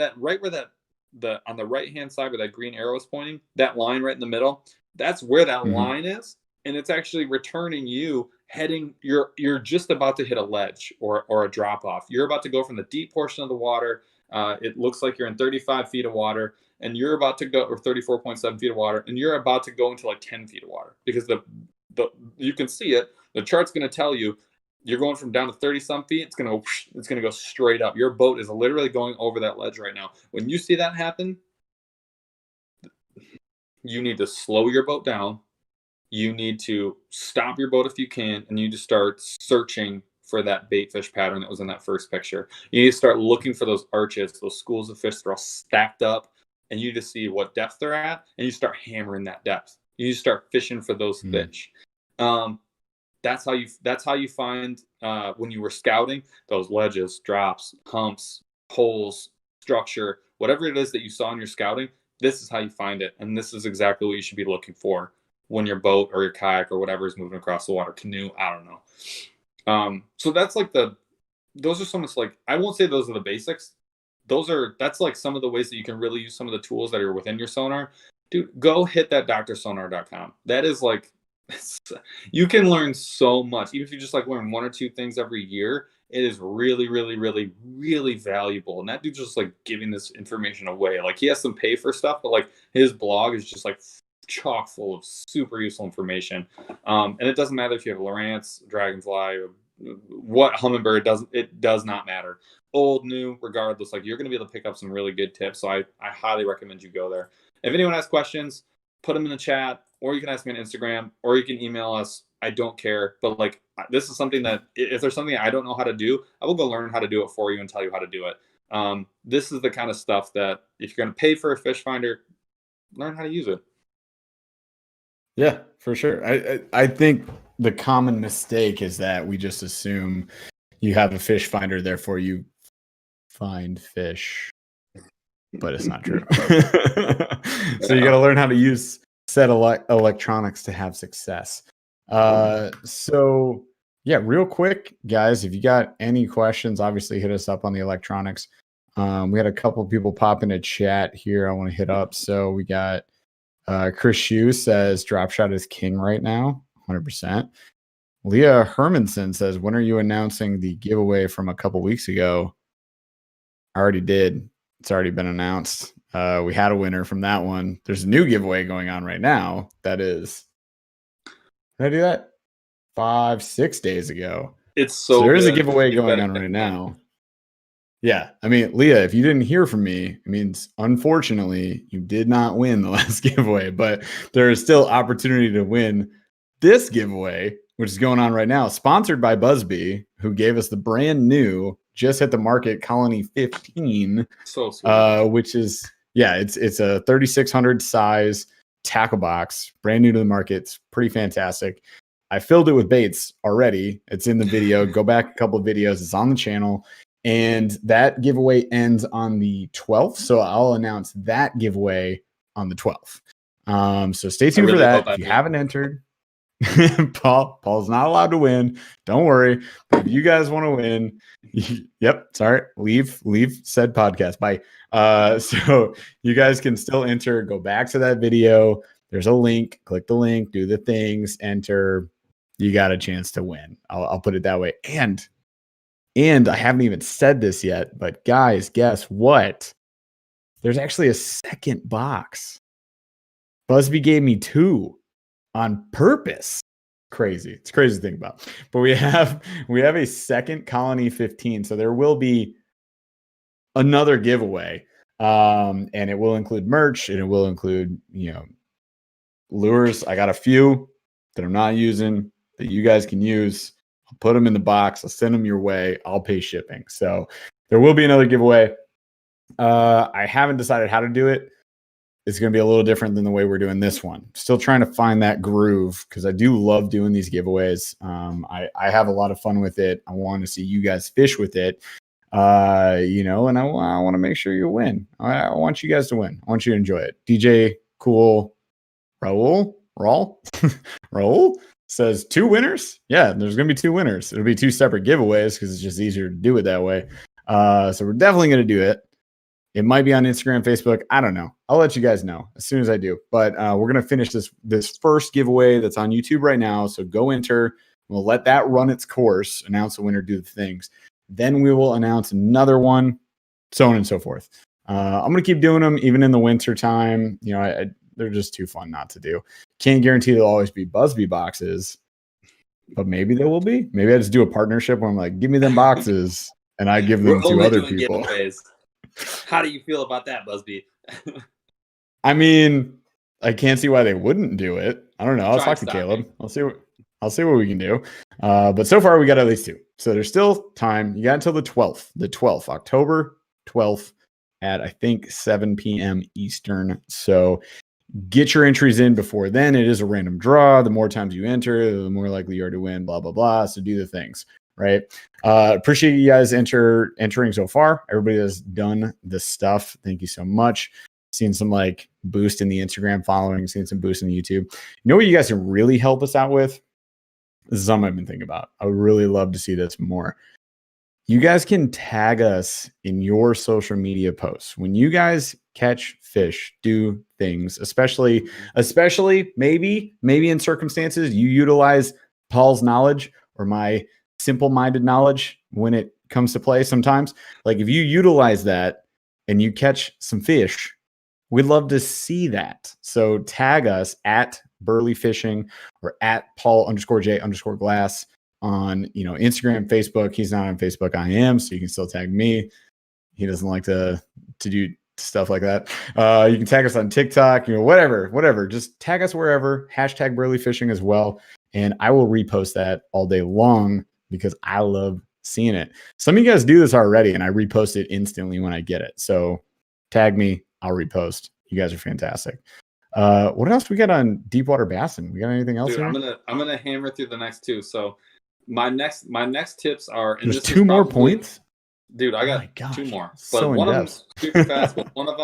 the right-hand side where that green arrow is pointing, that line right in the middle, that's where that line is. And it's actually returning you heading, you're just about to hit a ledge or a drop off. You're about to go from the deep portion of the water. It looks like you're in 35 feet of water, and you're about to go, or 34.7 feet of water, and you're about to go into like 10 feet of water, because you can see it. The chart's going to tell you you're going from down to 30 some feet. It's going to go straight up. Your boat is literally going over that ledge right now. When you see that happen, you need to slow your boat down. You need to stop your boat if you can, and you need to start searching for that bait fish pattern that was in that first picture. You need to start looking for those arches, those schools of fish that are all stacked up, and you just see what depth they're at, and you start hammering that depth. You start fishing for those fish. That's how you find, when you were scouting, those ledges, drops, humps, holes, structure, whatever it is that you saw in your scouting. This is how you find it, and this is exactly what you should be looking for when your boat or your kayak or whatever is moving across the water, canoe, I don't know. So that's like those are some, like, I won't say those are the basics. That's like some of the ways that you can really use some of the tools that are within your sonar. Dude, go hit that drsonar.com. That is like, you can learn so much. Even if you just like learn one or two things every year, it is really, really, really, really valuable. And that dude's just like giving this information away. Like, he has some pay for stuff, but like his blog is just like chock full of super useful information. And it doesn't matter if you have Lowrance, Dragonfly, what hummingbird, it does not matter. Old, new, regardless, like, you're going to be able to pick up some really good tips. So I highly recommend you go there. If anyone has questions, put them in the chat, or you can ask me on Instagram, or you can email us. I don't care. But like, this is something that if there's something I don't know how to do, I will go learn how to do it for you and tell you how to do it. This is the kind of stuff that if you're going to pay for a fish finder, learn how to use it. Yeah, for sure. I think the common mistake is that we just assume you have a fish finder, therefore you find fish, but it's not true. So you got to learn how to use said electronics to have success. So yeah, real quick, guys, if you got any questions, obviously hit us up on the electronics. We had a couple of people pop in a chat here I want to hit up. So we got Chris Shue says drop shot is king right now, 100%. Leah Hermanson says, when are you announcing the giveaway from a couple weeks ago? I already did. It's already been announced. We had a winner from that one. There's a new giveaway going on right now. That is, did I do that 5-6 days ago? It's so there is a good. giveaway going on right now. Yeah, I mean, Leah, if you didn't hear from me, it means unfortunately you did not win the last giveaway, but there is still opportunity to win this giveaway, which is going on right now, sponsored by Busby, who gave us the brand new, just hit the market, Colony 15, so sweet. Which is, yeah, it's a 3600 size tackle box, brand new to the market. It's pretty fantastic. I filled it with baits already. It's in the video. Go back a couple of videos. It's on the channel. And that giveaway ends on the 12th. So I'll announce that giveaway on the 12th. So stay tuned really for that. hope If you I haven't entered, Paul's not allowed to win. Don't worry. But if you guys want to win, yep. Sorry. Leave said podcast. Bye. So you guys can still enter. Go back to that video. There's a link. Click the link. Do the things. Enter. You got a chance to win. I'll put it that way. And I haven't even said this yet, but guys, guess what? There's actually a second box. Busby gave me 2 on purpose. Crazy. It's crazy to think about. But we have a second Colony 15. So there will be another giveaway. And it will include merch, and it will include, lures. I got a few that I'm not using that you guys can use. I'll put them in the box. I'll send them your way. I'll pay shipping. So there will be another giveaway. I haven't decided how to do it. It's going to be a little different than the way we're doing this one. Still trying to find that groove because I do love doing these giveaways. I have a lot of fun with it. I want to see you guys fish with it, and I want to make sure you win. I want you guys to win. I want you to enjoy it. DJ Cool Raul says 2 winners. Yeah, there's going to be 2 winners. It'll be 2 separate giveaways because it's just easier to do it that way. So we're definitely going to do it. It might be on Instagram, Facebook. I don't know. I'll let you guys know as soon as I do. But we're going to finish this first giveaway that's on YouTube right now. So go enter. We'll let that run its course, announce the winner, do the things. Then we will announce another one, so on and so forth. I'm going to keep doing them even in the winter time. They're just too fun not to do. Can't guarantee there'll always be Busby boxes, but maybe there will be. Maybe I just do a partnership where I'm like, give me them boxes, and I give them to other people. Giveaways. How do you feel about that, Busby? I mean, I can't see why they wouldn't do it. I don't know. I'll talk to Caleb. I'll see what we can do. But so far we got at least 2. So there's still time. You got until the 12th, October 12th at I think 7 p.m. Eastern. So get your entries in before then. It is a random draw. The more times you enter, the more likely you are to win, blah, blah, blah. So do the things, right? Appreciate you guys entering so far. Everybody that's done this stuff. Thank you so much. Seeing some boost in the Instagram following, seeing some boost in the YouTube. You know what you guys can really help us out with? This is something I've been thinking about. I would really love to see this more. You guys can tag us in your social media posts. When you guys catch fish, do things, especially maybe in circumstances you utilize Paul's knowledge or my simple-minded knowledge when it comes to play sometimes. If you utilize that and you catch some fish, we'd love to see that. So tag us at BurlyFishing or at Paul_J_glass on Instagram, Facebook. He's not on Facebook. I am, so you can still tag me. He doesn't like to do stuff like that. You can tag us on TikTok, whatever. Just tag us wherever. #BurlyFishing as well. And I will repost that all day long because I love seeing it. Some of you guys do this already, and I repost it instantly when I get it. So tag me. I'll repost. You guys are fantastic. What else we got on Deepwater Bassin? We got anything else? Dude, here? I'm gonna hammer through the next 2. So my next tips are. And there's 2 more points. Dude, I got 2 more. But so one of them's super fast. But one of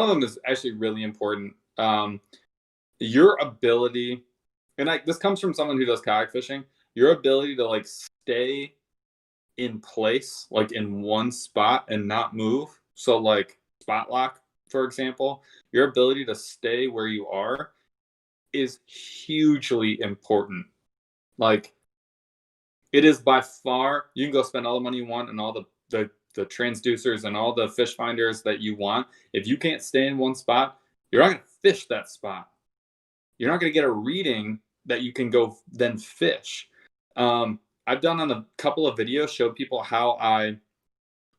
them is actually really important. Your ability, and this comes from someone who does kayak fishing. Your ability to stay in place, in one spot and not move. So spot lock, for example, your ability to stay where you are is hugely important. It is by far, you can go spend all the money you want and all the transducers and all the fish finders that you want. If you can't stay in one spot, you're not going to fish that spot. You're not going to get a reading that you can go then fish. I've done on a couple of videos, showed people how I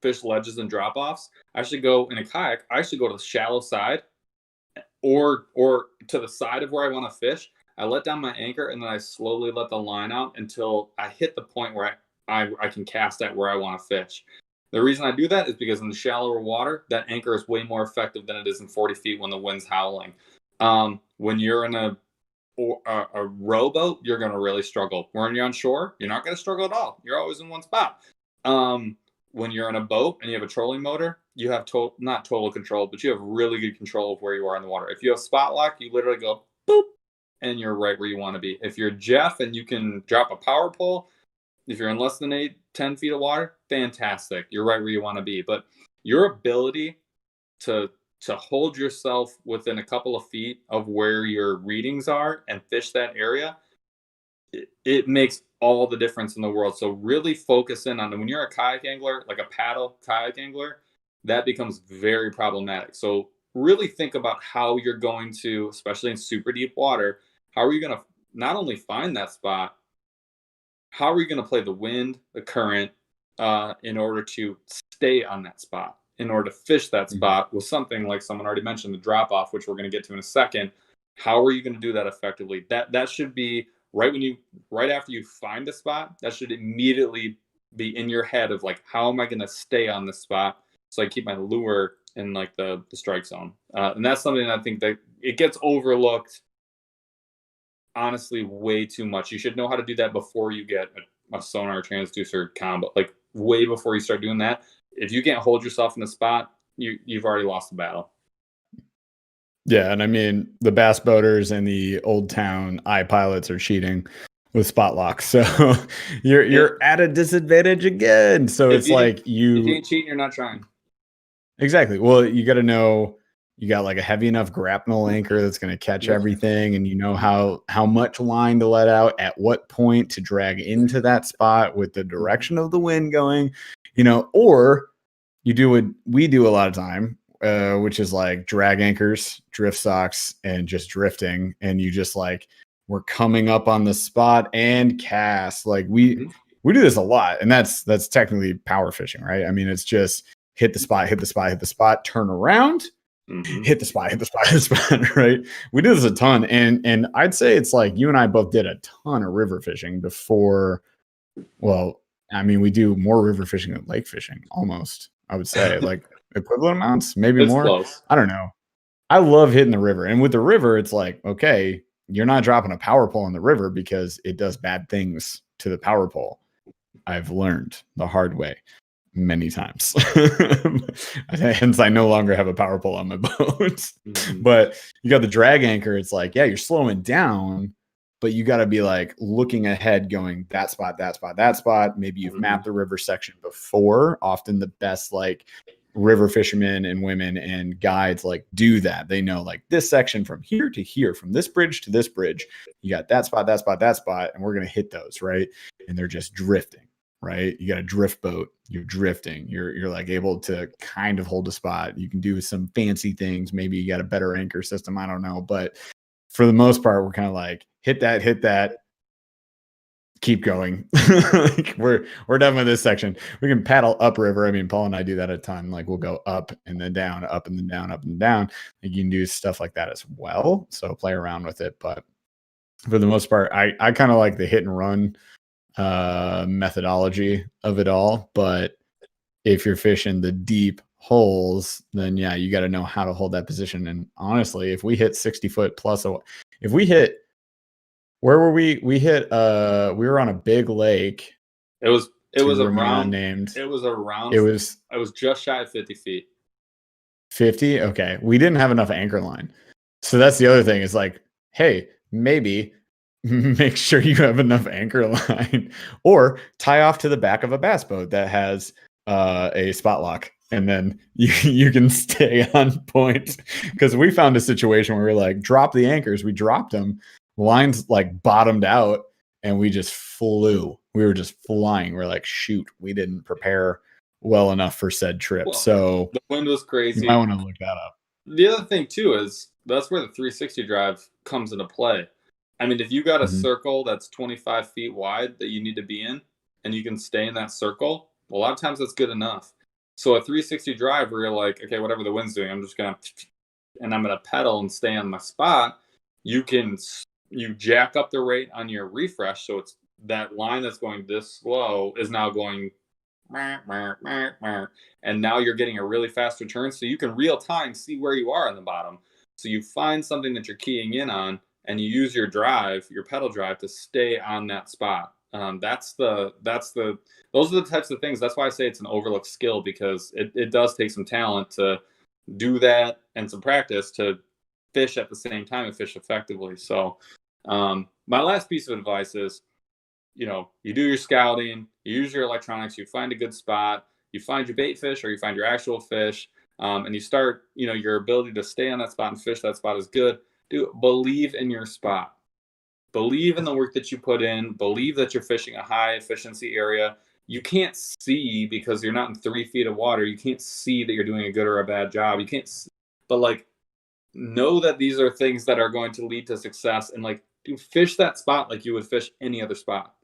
fish ledges and drop-offs. I actually go in a kayak. I actually go to the shallow side or to the side of where I want to fish. I let down my anchor and then I slowly let the line out until I hit the point where I can cast at where I want to fish. The reason I do that is because in the shallower water, that anchor is way more effective than it is in 40 feet when the wind's howling. When you're in a rowboat, you're going to really struggle. When you're on shore, you're not going to struggle at all. You're always in one spot. When you're in a boat and you have a trolling motor, you have not total control, but you have really good control of where you are in the water. If you have spot lock, you literally go boop, and you're right where you want to be. If you're Jeff and you can drop a power pole, if you're in less than 10 feet of water, fantastic. You're right where you want to be. But your ability to hold yourself within a couple of feet of where your readings are and fish that area, it makes all the difference in the world. So really focus in on when you're a kayak angler, like a paddle kayak angler, that becomes very problematic. So really think about how you're going to, especially in super deep water, how are you going to not only find that spot, how are you going to play the wind, the current, in order to stay on that spot, in order to fish that spot with something like someone already mentioned, the drop off, which we're going to get to in a second. How are you going to do that effectively? That should be right after you find a spot, that should immediately be in your head of like, how am I going to stay on this spot so I keep my lure in like the strike zone? And that's something that I think that it gets overlooked, honestly, way too much. You should know how to do that before you get a sonar transducer combo, like way before you start doing that. If you can't hold yourself in the spot, you've already lost the battle. Yeah, and I mean the bass boaters and the old town iPilots are cheating with spot locks, so you're at a disadvantage again. So it's like if you ain't cheating, you're not trying. Exactly. Well, you got to know you got like a heavy enough grapnel anchor that's going to catch everything, and you know how much line to let out at what point to drag into that spot with the direction of the wind going, or you do what we do a lot of time, which is like drag anchors, drift socks, and just drifting. And you just like, we're coming up on the spot and cast. Like we do this a lot, and that's technically power fishing, right? I mean, it's just hit the spot, turn around, hit the spot, right? We do this a ton. And I'd say it's like you and I both did a ton of river fishing before. Well, I mean, we do more river fishing than lake fishing, almost, I would say, like equivalent amounts, maybe It's more. Close. I don't know. I love hitting the river. And with the river, it's like, okay, you're not dropping a power pole in the river because it does bad things to the power pole. I've learned the hard way many times. Hence, I no longer have a power pole on my boat. But you got the drag anchor. It's like, yeah, you're slowing down, but you got to be like looking ahead, going that spot. Maybe you've mapped the river section before. Often the best like river fishermen and women and guides like do that. They know like this section from here to here, from this bridge to this bridge, you got that spot, and we're going to hit those, right? And they're just drifting. Right, you got a drift boat, you're drifting, you're like able to kind of hold a spot. You can do some fancy things, maybe you got a better anchor system, I don't know, but for the most part we're kind of like hit that, keep going. Like we're done with this section. We can paddle upriver. I mean, Paul and I do that a ton. Like we'll go up and then down, up and then down, up and down. Like you can do stuff like that as well, so play around with it. But for the most part, I kind of like the hit and run methodology of it all. But if you're fishing the deep holes, then yeah, you got to know how to hold that position. And honestly, if we hit 60 foot plus, if we hit, where were we hit we were on a big lake. It was around named. It was just shy of 50 feet. 50. Okay, we didn't have enough anchor line, so that's the other thing. Is like, hey, maybe make sure you have enough anchor line, or tie off to the back of a bass boat that has a spot lock, and then you can stay on point. Because we found a situation where we were like, drop the anchors. We dropped them, lines like bottomed out, and we just flew. We were just flying. We're like, shoot, we didn't prepare well enough for said trip. Well, so the wind was crazy. You might want to look that up. The other thing too is that's where the 360 drive comes into play. I mean, if you got a circle that's 25 feet wide that you need to be in, and you can stay in that circle, a lot of times that's good enough. So a 360 drive where you're like, okay, whatever the wind's doing, I'm gonna pedal and stay on my spot. You jack up the rate on your refresh, so it's that line that's going this slow is now going, and now you're getting a really fast return, so you can real time see where you are on the bottom. So you find something that you're keying in on, and you use your pedal drive to stay on that spot. Those are the types of things. That's why I say it's an overlooked skill, because it does take some talent to do that and some practice to fish at the same time and fish effectively. So my last piece of advice is, you do your scouting, you use your electronics, you find a good spot, you find your bait fish or you find your actual fish, and you start, your ability to stay on that spot and fish that spot is good. Believe in your spot. Believe in the work that you put in. Believe that you're fishing a high efficiency area. You can't see, because you're not in 3 feet of water. You can't see that you're doing a good or a bad job. You can't, but know that these are things that are going to lead to success, and fish that spot like you would fish any other spot.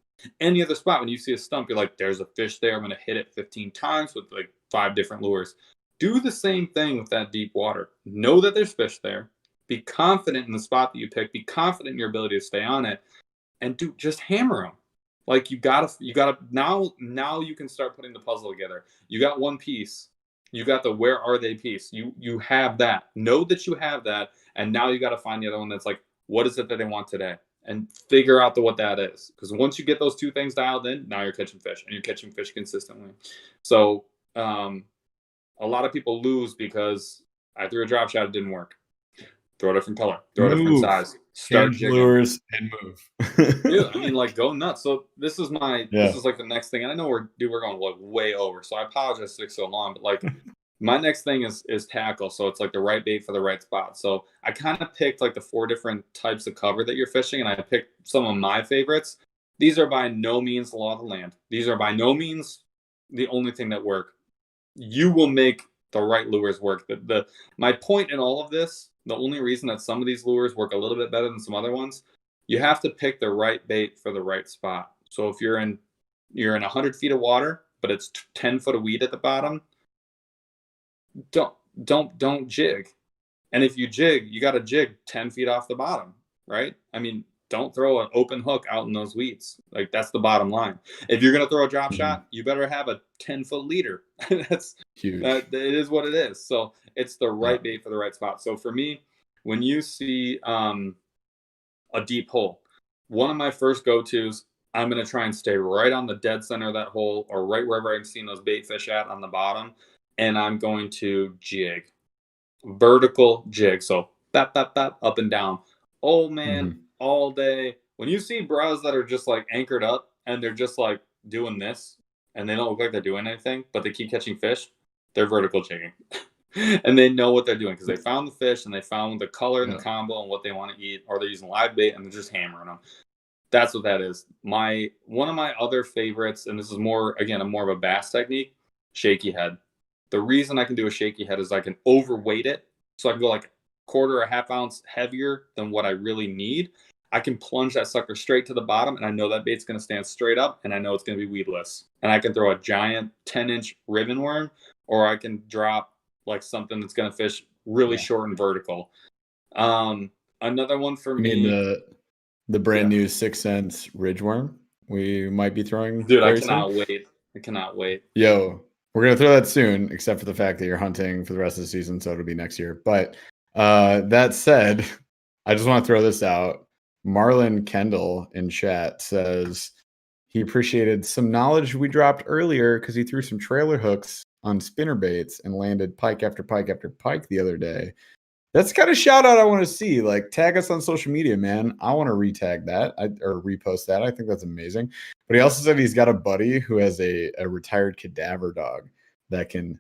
Any other spot, when you see a stump, you're like, there's a fish there. I'm going to hit it 15 times with 5 different lures. Do the same thing with that deep water. Know that there's fish there. Be confident in the spot that you pick. Be confident in your ability to stay on it, and just hammer them. You gotta now you can start putting the puzzle together. You got one piece. You got the where are they piece. You have that. Know that you have that, and now you got to find the other one that's what is it that they want today, and figure out what that is. Because once you get those 2 things dialed in, now you're catching fish, and you're catching fish consistently. So a lot of people lose because I threw a drop shot, it didn't work. Throw a different color, throw a different size, start jigging, lures, and move. Yeah, go nuts. So this is the next thing. And I know we're going way over, so I apologize to take so long, but my next thing is tackle. So it's the right bait for the right spot. So I kind of picked the 4 different types of cover that you're fishing, and I picked some of my favorites. These are by no means the law of the land. These are by no means the only thing that work. You will make the right lures work. My point in all of this, the only reason that some of these lures work a little bit better than some other ones, you have to pick the right bait for the right spot. So if you're in 100 feet of water, but it's 10 foot of weed at the bottom, don't jig. And if you jig, you got to jig 10 feet off the bottom, right? I mean, don't throw an open hook out in those weeds. That's the bottom line. If you're going to throw a drop shot, you better have a 10-foot leader. That's huge. It is what it is. So it's the right bait for the right spot. So for me, when you see a deep hole, one of my first go-tos, I'm going to try and stay right on the dead center of that hole, or right wherever I'm seeing those bait fish at on the bottom. And I'm going to jig. Vertical jig. So bap, bap, bap, up and down. Oh man, all day. When you see bros that are just anchored up and they're just doing this, and they don't look like they're doing anything, but they keep catching fish, they're vertical jigging. And they know what they're doing, because they found the fish and they found the color and the combo and what they want to eat, or they're using live bait and they're just hammering them. That's what that is. One of my other favorites, and this is more of a bass technique, shaky head. The reason I can do a shaky head is I can overweight it. So I can go quarter or half ounce heavier than what I really need. I can plunge that sucker straight to the bottom, and I know that bait's going to stand straight up, and I know it's going to be weedless. And I can throw a giant 10-inch ribbon worm, or I can drop something that's going to fish really short and vertical. Another one for me. The brand new 6 cents ridgeworm we might be throwing. Dude, I cannot wait. Yo, we're going to throw that soon, except for the fact that you're hunting for the rest of the season, so it'll be next year. But that said, I just want to throw this out. Marlon Kendall in chat says he appreciated some knowledge we dropped earlier because he threw some trailer hooks on spinner baits and landed pike after pike after pike the other day. That's the kind of shout out I want to see. Tag us on social media, man. I want to retag that or repost that. I think that's amazing. But he also said he's got a buddy who has a retired cadaver dog that can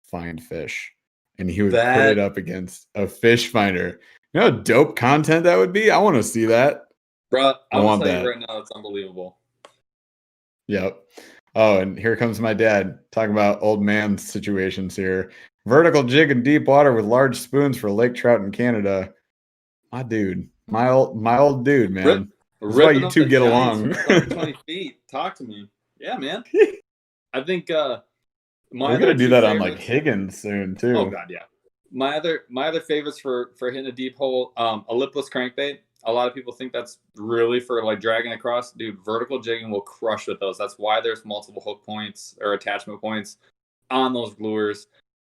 find fish, and he would put it up against a fish finder. You know how dope content that would be? I want to see that. Bro, I want to tell you right now, it's unbelievable. Yep. Oh, and here comes my dad talking about old man situations here. Vertical jig in deep water with large spoons for lake trout in Canada. My dude. My old dude, man. That's why you two get along. 20 feet. Talk to me. Yeah, man. I think we're gonna do that on Higgins soon too. Oh god, yeah. My other favorites for hitting a deep hole, a lipless crankbait. A lot of people think that's really for dragging across. Dude, vertical jigging will crush with those. That's why there's multiple hook points or attachment points on those lures.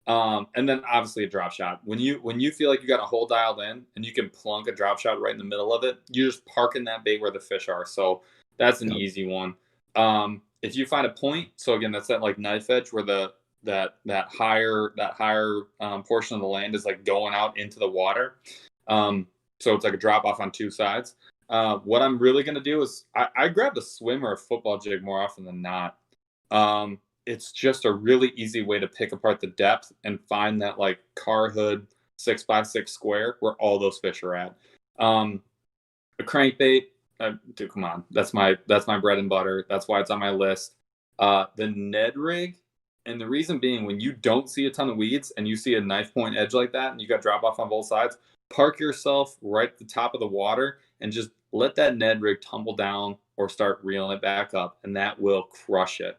And then obviously a drop shot. When you feel like you got a hole dialed in and you can plunk a drop shot right in the middle of it, you're just parking that bait where the fish are. So That's an easy one. If you find a point, so again, that's that like knife edge where that higher portion of the land is like going out into the water. So it's like a drop off on two sides. What I'm really going to do is I grab a swim or a football jig more often than not. It's just a really easy way to pick apart the depth and find that like car hood 6x6 square where all those fish are at. A crankbait, dude, come on, that's my bread and butter. That's why it's on my list. The Ned rig, and the reason being, when you don't see a ton of weeds and you see a knife point edge like that, and you got drop off on both sides, park yourself right at the top of the water and just let that Ned rig tumble down or start reeling it back up, and that will crush it.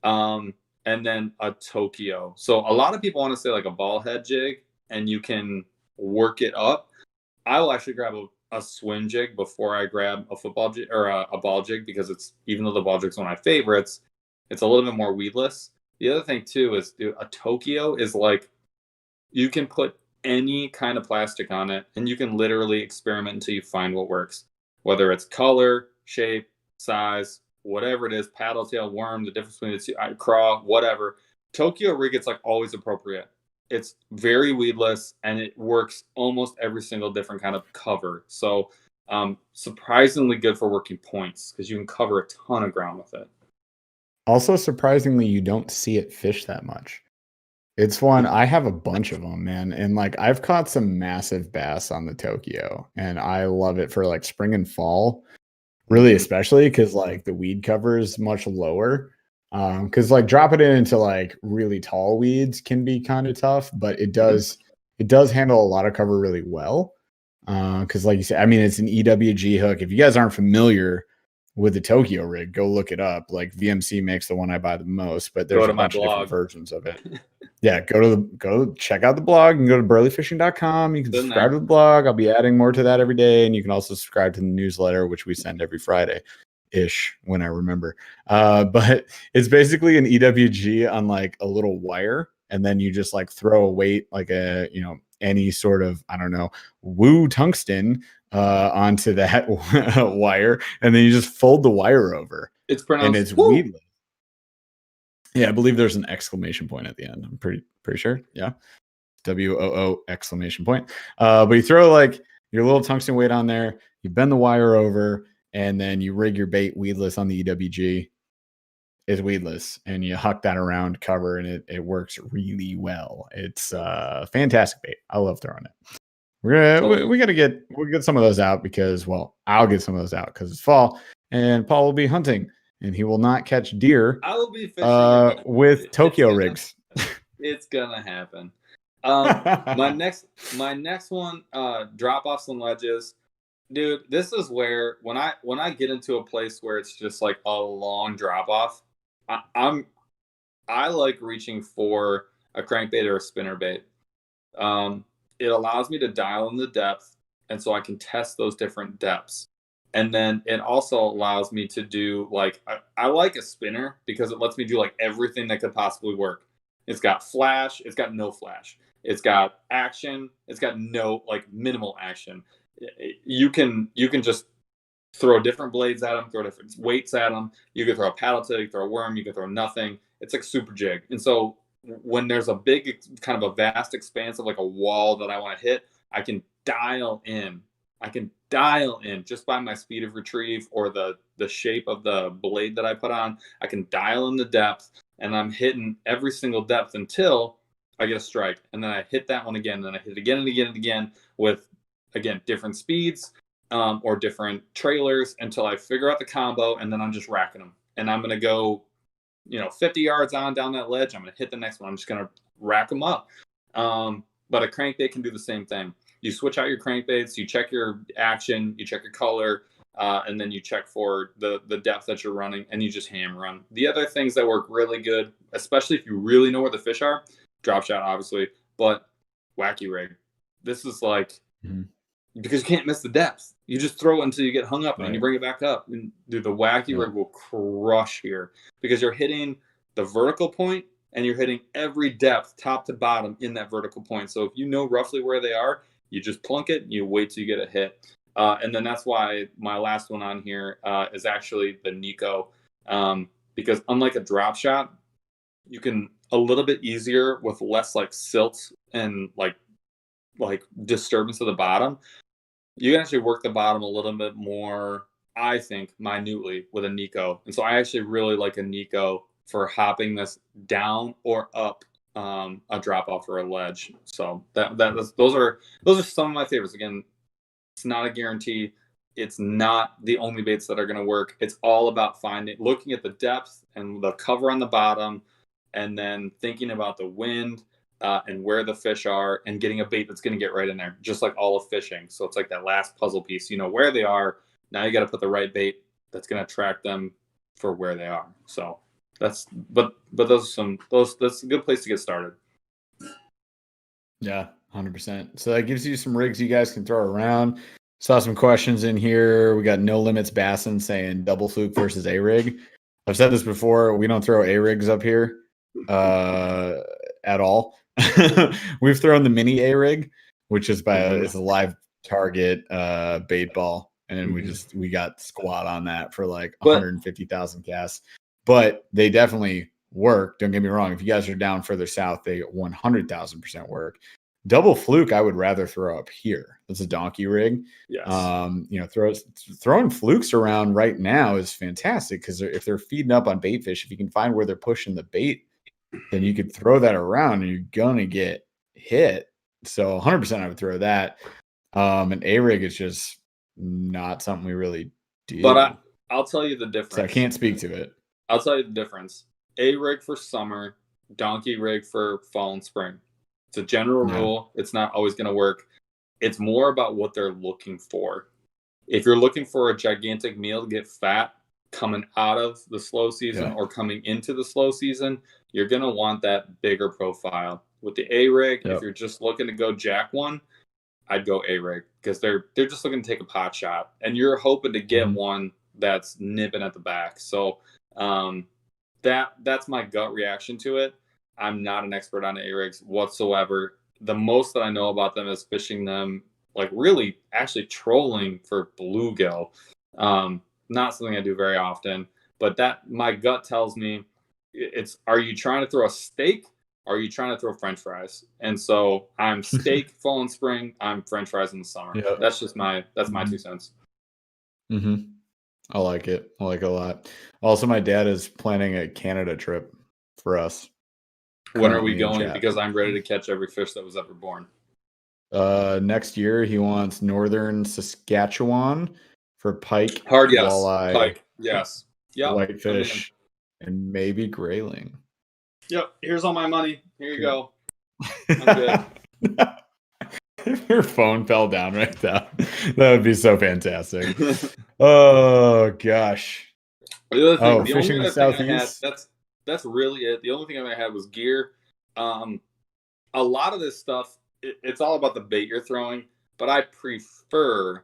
And then a Tokyo. So a lot of people want to say like a ball head jig, and you can work it up. I will actually grab a swim jig before I grab a football jig or a ball jig, because it's, even though the ball jig's one of my favorites, it's a little bit more weedless. The other thing too is, dude, a Tokyo is like, you can put any kind of plastic on it and you can literally experiment until you find what works, whether it's color, shape, size, whatever it is, paddle tail, worm, the difference between the two, craw, whatever. Tokyo rig, it's like always appropriate. It's very weedless and it works almost every single different kind of cover. So surprisingly good for working points because you can cover a ton of ground with it. Also, surprisingly, you don't see it fish that much. It's one, I have a bunch of them, man. And like, I've caught some massive bass on the Tokyo, and I love it for like spring and fall, really, especially because like the weed cover is much lower. Because like dropping it into like really tall weeds can be kind of tough, but it does handle a lot of cover really well. Because like you said, I mean, it's an EWG hook. If you guys aren't familiar with the Tokyo rig, go look it up. Like VMC makes the one I buy the most, but there's a bunch of different versions of it. Yeah, go check out the blog and go to burlyfishing.com. You can subscribe to the blog. I'll be adding more to that every day, and you can also subscribe to the newsletter, which we send every Friday ish when I remember. But it's basically an EWG on like a little wire, and then you just like throw a weight, like a, you know, any sort of, I don't know, woo tungsten onto that wire, and then you just fold the wire over. It's pronounced, and it's weedless. Yeah, I believe there's an exclamation point at the end. I'm pretty sure. Yeah, WOO exclamation point. But you throw like your little tungsten weight on there, you bend the wire over, and then you rig your bait weedless on the EWG. It's weedless, and you huck that around cover, and it works really well. It's fantastic bait. I love throwing it. We'll get some of those out because, well, I'll get some of those out because it's fall, and Paul will be hunting, and he will not catch deer. I will be fishing with Tokyo rigs. It's gonna happen. My next one, drop off some ledges. Dude, this is where when I get into a place where it's just like a long drop off, I like reaching for a crankbait or a spinnerbait. It allows me to dial in the depth, and so I can test those different depths. And then it also allows me to do like, I like a spinner because it lets me do like everything that could possibly work. It's got flash, it's got no flash, it's got action, it's got no like minimal action. You can just throw different blades at them, throw different weights at them. You can throw a paddle tail, you can throw a worm, you can throw nothing. It's like super jig. And so when there's a big kind of a vast expanse of like a wall that I want to hit, I can dial in just by my speed of retrieve or the shape of the blade that I put on. I can dial in the depth, and I'm hitting every single depth until I get a strike. And then I hit that one again, and then I hit it again and again and again with, again, different speeds or different trailers until I figure out the combo, and then I'm just racking them. And I'm going to go, 50 yards on down that ledge. I'm going to hit the next one. I'm just going to rack them up. But a crankbait can do the same thing. You switch out your crankbaits, you check your action, you check your color, and then you check for the depth that you're running, and you just hammer them. The other things that work really good, especially if you really know where the fish are, drop shot, obviously, but wacky rig. This is like, because you can't miss the depth. You just throw it until you get hung up, and you bring it back up. And dude, the wacky rig will crush here because you're hitting the vertical point, and you're hitting every depth, top to bottom, in that vertical point. So if you know roughly where they are, you just plunk it, and you wait till you get a hit. And then that's why my last one on here is actually the Nico, because unlike a drop shot, you can a little bit easier with less like silt and like disturbance of the bottom. You can actually work the bottom a little bit more, I think, minutely with a Nico. And so I actually really like a Nico for hopping this down or up a drop off or a ledge. So those are some of my favorites. Again, it's not a guarantee. It's not the only baits that are going to work. It's all about looking at the depth and the cover on the bottom, and then thinking about the wind and where the fish are, and getting a bait that's going to get right in there, just like all of fishing. So it's like that last puzzle piece. You know where they are. Now you got to put the right bait that's going to attract them for where they are. So that's that's a good place to get started. Yeah, 100%. So that gives you some rigs you guys can throw around. Saw some questions in here. We got No Limits Bassin saying double fluke versus a rig. I've said this before. We don't throw a rigs up here at all. We've thrown the mini a rig, which is it's a live target bait ball, and then we got squat on that for like 150,000 casts. But they definitely work. Don't get me wrong. If you guys are down further south, they 100,000% work. Double fluke, I would rather throw up here. That's a donkey rig. Yes. Throwing flukes around right now is fantastic, because if they're feeding up on bait fish, if you can find where they're pushing the bait, then you could throw that around and you're gonna get hit. So 100% I would throw that. An a rig is just not something we really do. But I'll tell you the difference. So I can't speak to it. I'll tell you the difference. A rig for summer, donkey rig for fall and spring. It's a general rule. It's not always going to work. It's more about what they're looking for. If you're looking for a gigantic meal to get fat coming out of the slow season or coming into the slow season, you're going to want that bigger profile. With the A rig, if you're just looking to go jack one, I'd go A rig, because they're just looking to take a pot shot, and you're hoping to get one that's nipping at the back. So that's my gut reaction to it. I'm not an expert on A-rigs whatsoever. The most that I know about them is fishing them, like really actually trolling for bluegill. Not something I do very often, but that my gut tells me are you trying to throw a steak? Or are you trying to throw French fries? And so I'm steak fall and spring. I'm French fries in the summer. Yep. That's just my 2 cents. I like it. I like it a lot. Also, my dad is planning a Canada trip for us. When are we going? Because I'm ready to catch every fish that was ever born. Next year, he wants northern Saskatchewan for pike, hard yes, walleye, pike, yes, yeah, whitefish, and maybe grayling. Yep. Here's all my money. Here you go. I'm good. If your phone fell down right now, that would be so fantastic. Oh gosh. The other thing, fishing in the southeast. That's really it. The only thing I had was gear. A lot of this stuff, it's all about the bait you're throwing, but I prefer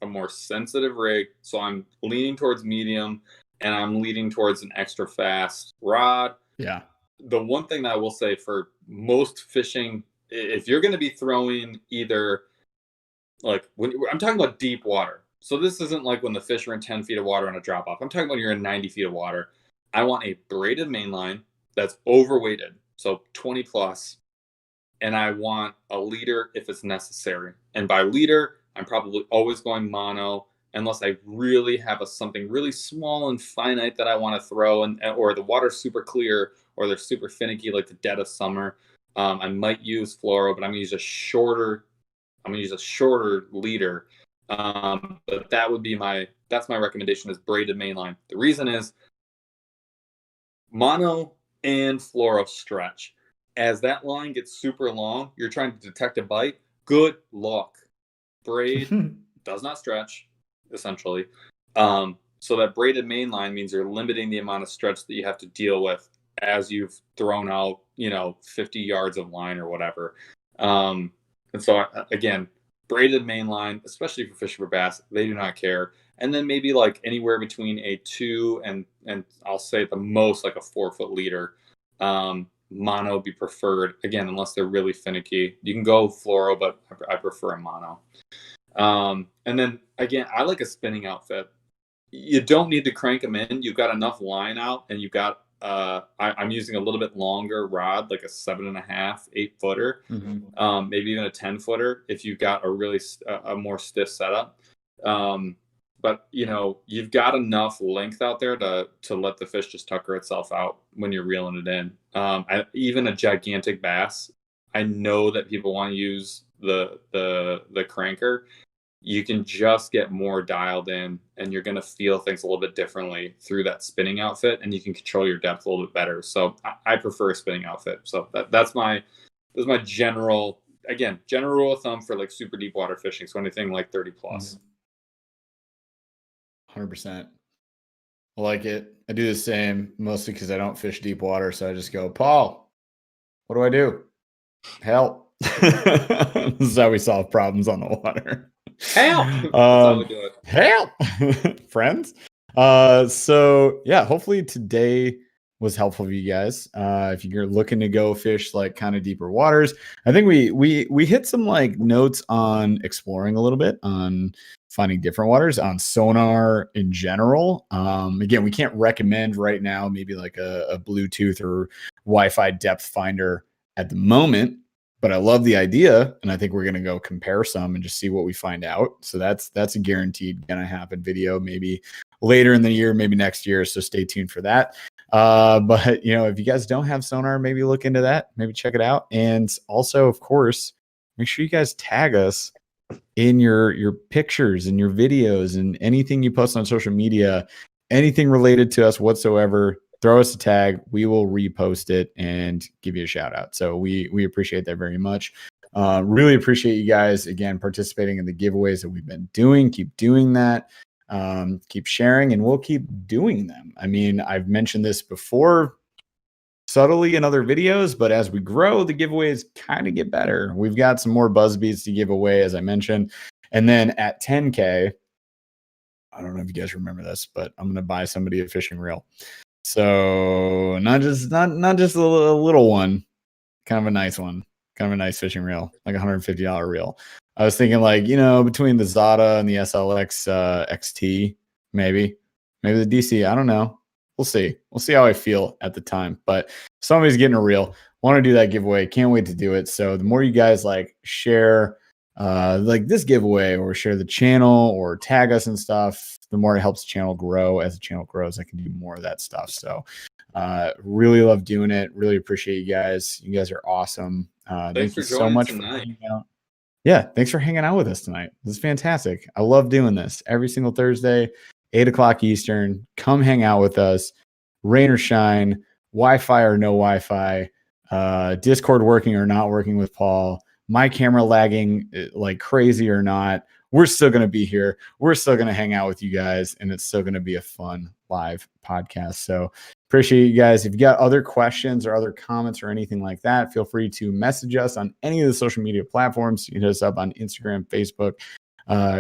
a more sensitive rig. So I'm leaning towards medium, and I'm leaning towards an extra fast rod. Yeah. The one thing that I will say for most fishing, if you're going to be throwing either like I'm talking about deep water. So this isn't like when the fish are in 10 feet of water on a drop off. I'm talking about you're in 90 feet of water. I want a braided mainline that's overweighted, so 20 plus, and I want a leader if it's necessary. And by leader, I'm probably always going mono, unless I really have something really small and finite that I want to throw, or the water's super clear, or they're super finicky like the dead of summer. I might use fluoro, but I'm gonna use a shorter leader. But that's my recommendation is braided mainline. The reason is mono and fluoro stretch. As that line gets super long, you're trying to detect a bite. Good luck. Braid does not stretch, essentially. So that braided mainline means you're limiting the amount of stretch that you have to deal with as you've thrown out, 50 yards of line or whatever. And so again, braided mainline, especially for fishing for bass, they do not care. And then maybe like anywhere between a 2 and I'll say at the most like a 4-foot leader. Mono would be preferred, again, unless they're really finicky. You can go fluoro, but I prefer a mono. And then again, I like a spinning outfit. You don't need to crank them in. You've got enough line out, and you've got I'm using a little bit longer rod, like a 7.5, 8-footer, maybe even a 10-footer if you've got a really a more stiff setup. But you've got enough length out there to let the fish just tucker itself out when you're reeling it in. Even a gigantic bass, I know that people want to use the cranker. You can just get more dialed in, and you're going to feel things a little bit differently through that spinning outfit, and you can control your depth a little bit better. So I prefer a spinning outfit. So that's my general rule of thumb for like super deep water fishing. So anything like 30 plus. 100%. I like it. I do the same, mostly because I don't fish deep water. So I just go, Paul, what do I do? Help. This is how we solve problems on the water. Help. That's how we do it. Help. Friends. So yeah, hopefully today was helpful for you guys. If you're looking to go fish like kind of deeper waters, I think we hit some like notes on exploring a little bit on finding different waters, on sonar in general. Again, we can't recommend right now maybe like a Bluetooth or Wi-Fi depth finder at the moment, but I love the idea, and I think we're gonna go compare some and just see what we find out. So that's a guaranteed gonna happen video, maybe later in the year, maybe next year. So stay tuned for that. But if you guys don't have sonar, maybe look into that, maybe check it out. And also, of course, make sure you guys tag us in your pictures and your videos and anything you post on social media, anything related to us whatsoever. Throw us a tag. We will repost it and give you a shout out. So we appreciate that very much. Really appreciate you guys again participating in the giveaways that we've been doing. Keep doing that. Keep sharing, and we'll keep doing them. I mean, I've mentioned this before subtly in other videos, but as we grow, the giveaways kind of get better. We've got some more buzz beads to give away, as I mentioned. And then at 10K, I don't know if you guys remember this, but I'm going to buy somebody a fishing reel. So not just a little one, kind of a nice one, kind of a nice fishing reel, like $150 reel. I was thinking like, between the Zada and the SLX XT, maybe the DC, I don't know. We'll see. We'll see how I feel at the time, but somebody's getting a reel. Want to do that giveaway. Can't wait to do it. So the more you guys like share like this giveaway or share the channel or tag us and stuff, the more it helps the channel grow. As the channel grows, I can do more of that stuff. So really love doing it. Really appreciate you guys. You guys are awesome. Thank you so much for hanging out. Yeah, thanks for hanging out with us tonight. This is fantastic. I love doing this every single Thursday, 8 o'clock Eastern. Come hang out with us. Rain or shine, Wi-Fi or no Wi-Fi, Discord working or not working with Paul, my camera lagging like crazy or not. We're still going to be here. We're still going to hang out with you guys, and it's still going to be a fun live podcast. So appreciate you guys. If you got other questions or other comments or anything like that, feel free to message us on any of the social media platforms. You can hit us up on Instagram, Facebook,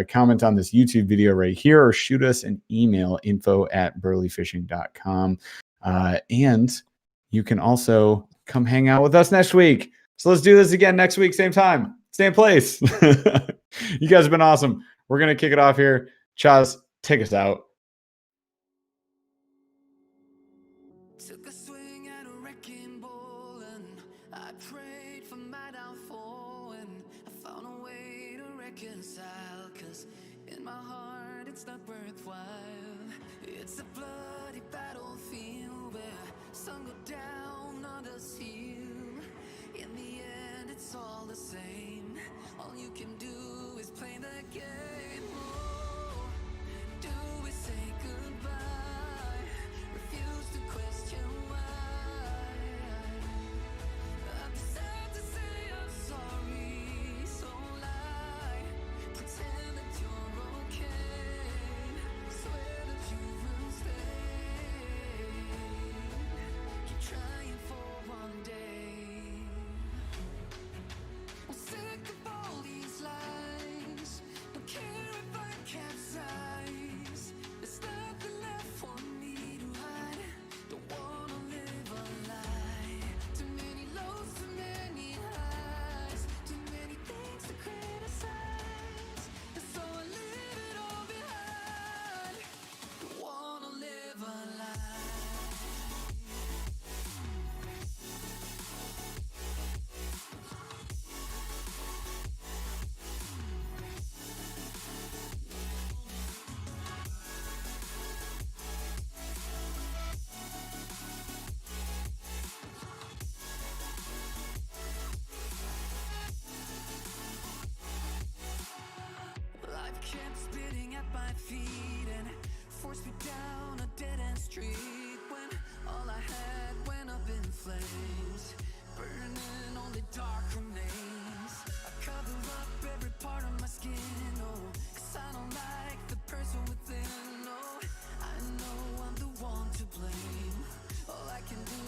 comment on this YouTube video right here, or shoot us an email, info@burlyfishing.com. And you can also come hang out with us next week. So let's do this again next week, same time, same place. You guys have been awesome. We're going to kick it off here. Chaz, take us out. Took a swing at a wrecking ball and I prayed for my downfall, and I found a way to reconcile, 'cause in my heart it's not worthwhile. It's a bloody battlefield where sun go down, others heal. In the end it's all the same. All you can do is play the game. Oh, do we say goodbye? Refuse to question why. I'm sad to say I'm sorry, so lie. Pretend that you're okay. Swear that you will stay. Keep trying for one day. I'm sick of all these lies. Don't care down a dead-end street when all I had went up in flames, burning only dark remains. I cover up every part of my skin, oh, 'cause I don't like the person within, oh. I know I'm the one to blame. All I can do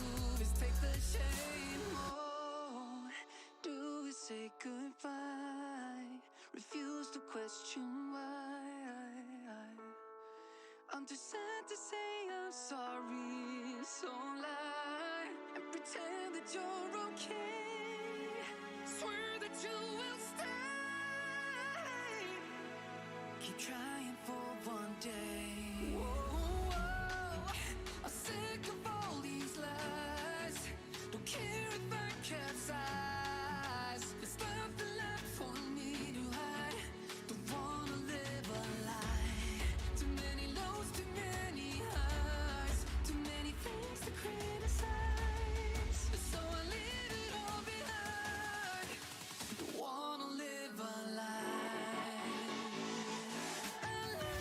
is take the shame, oh. Do we say goodbye? Refuse to question why. I'm too sad to say I'm sorry, so lie and pretend that you're okay. Swear that you will stay. Keep trying for one day.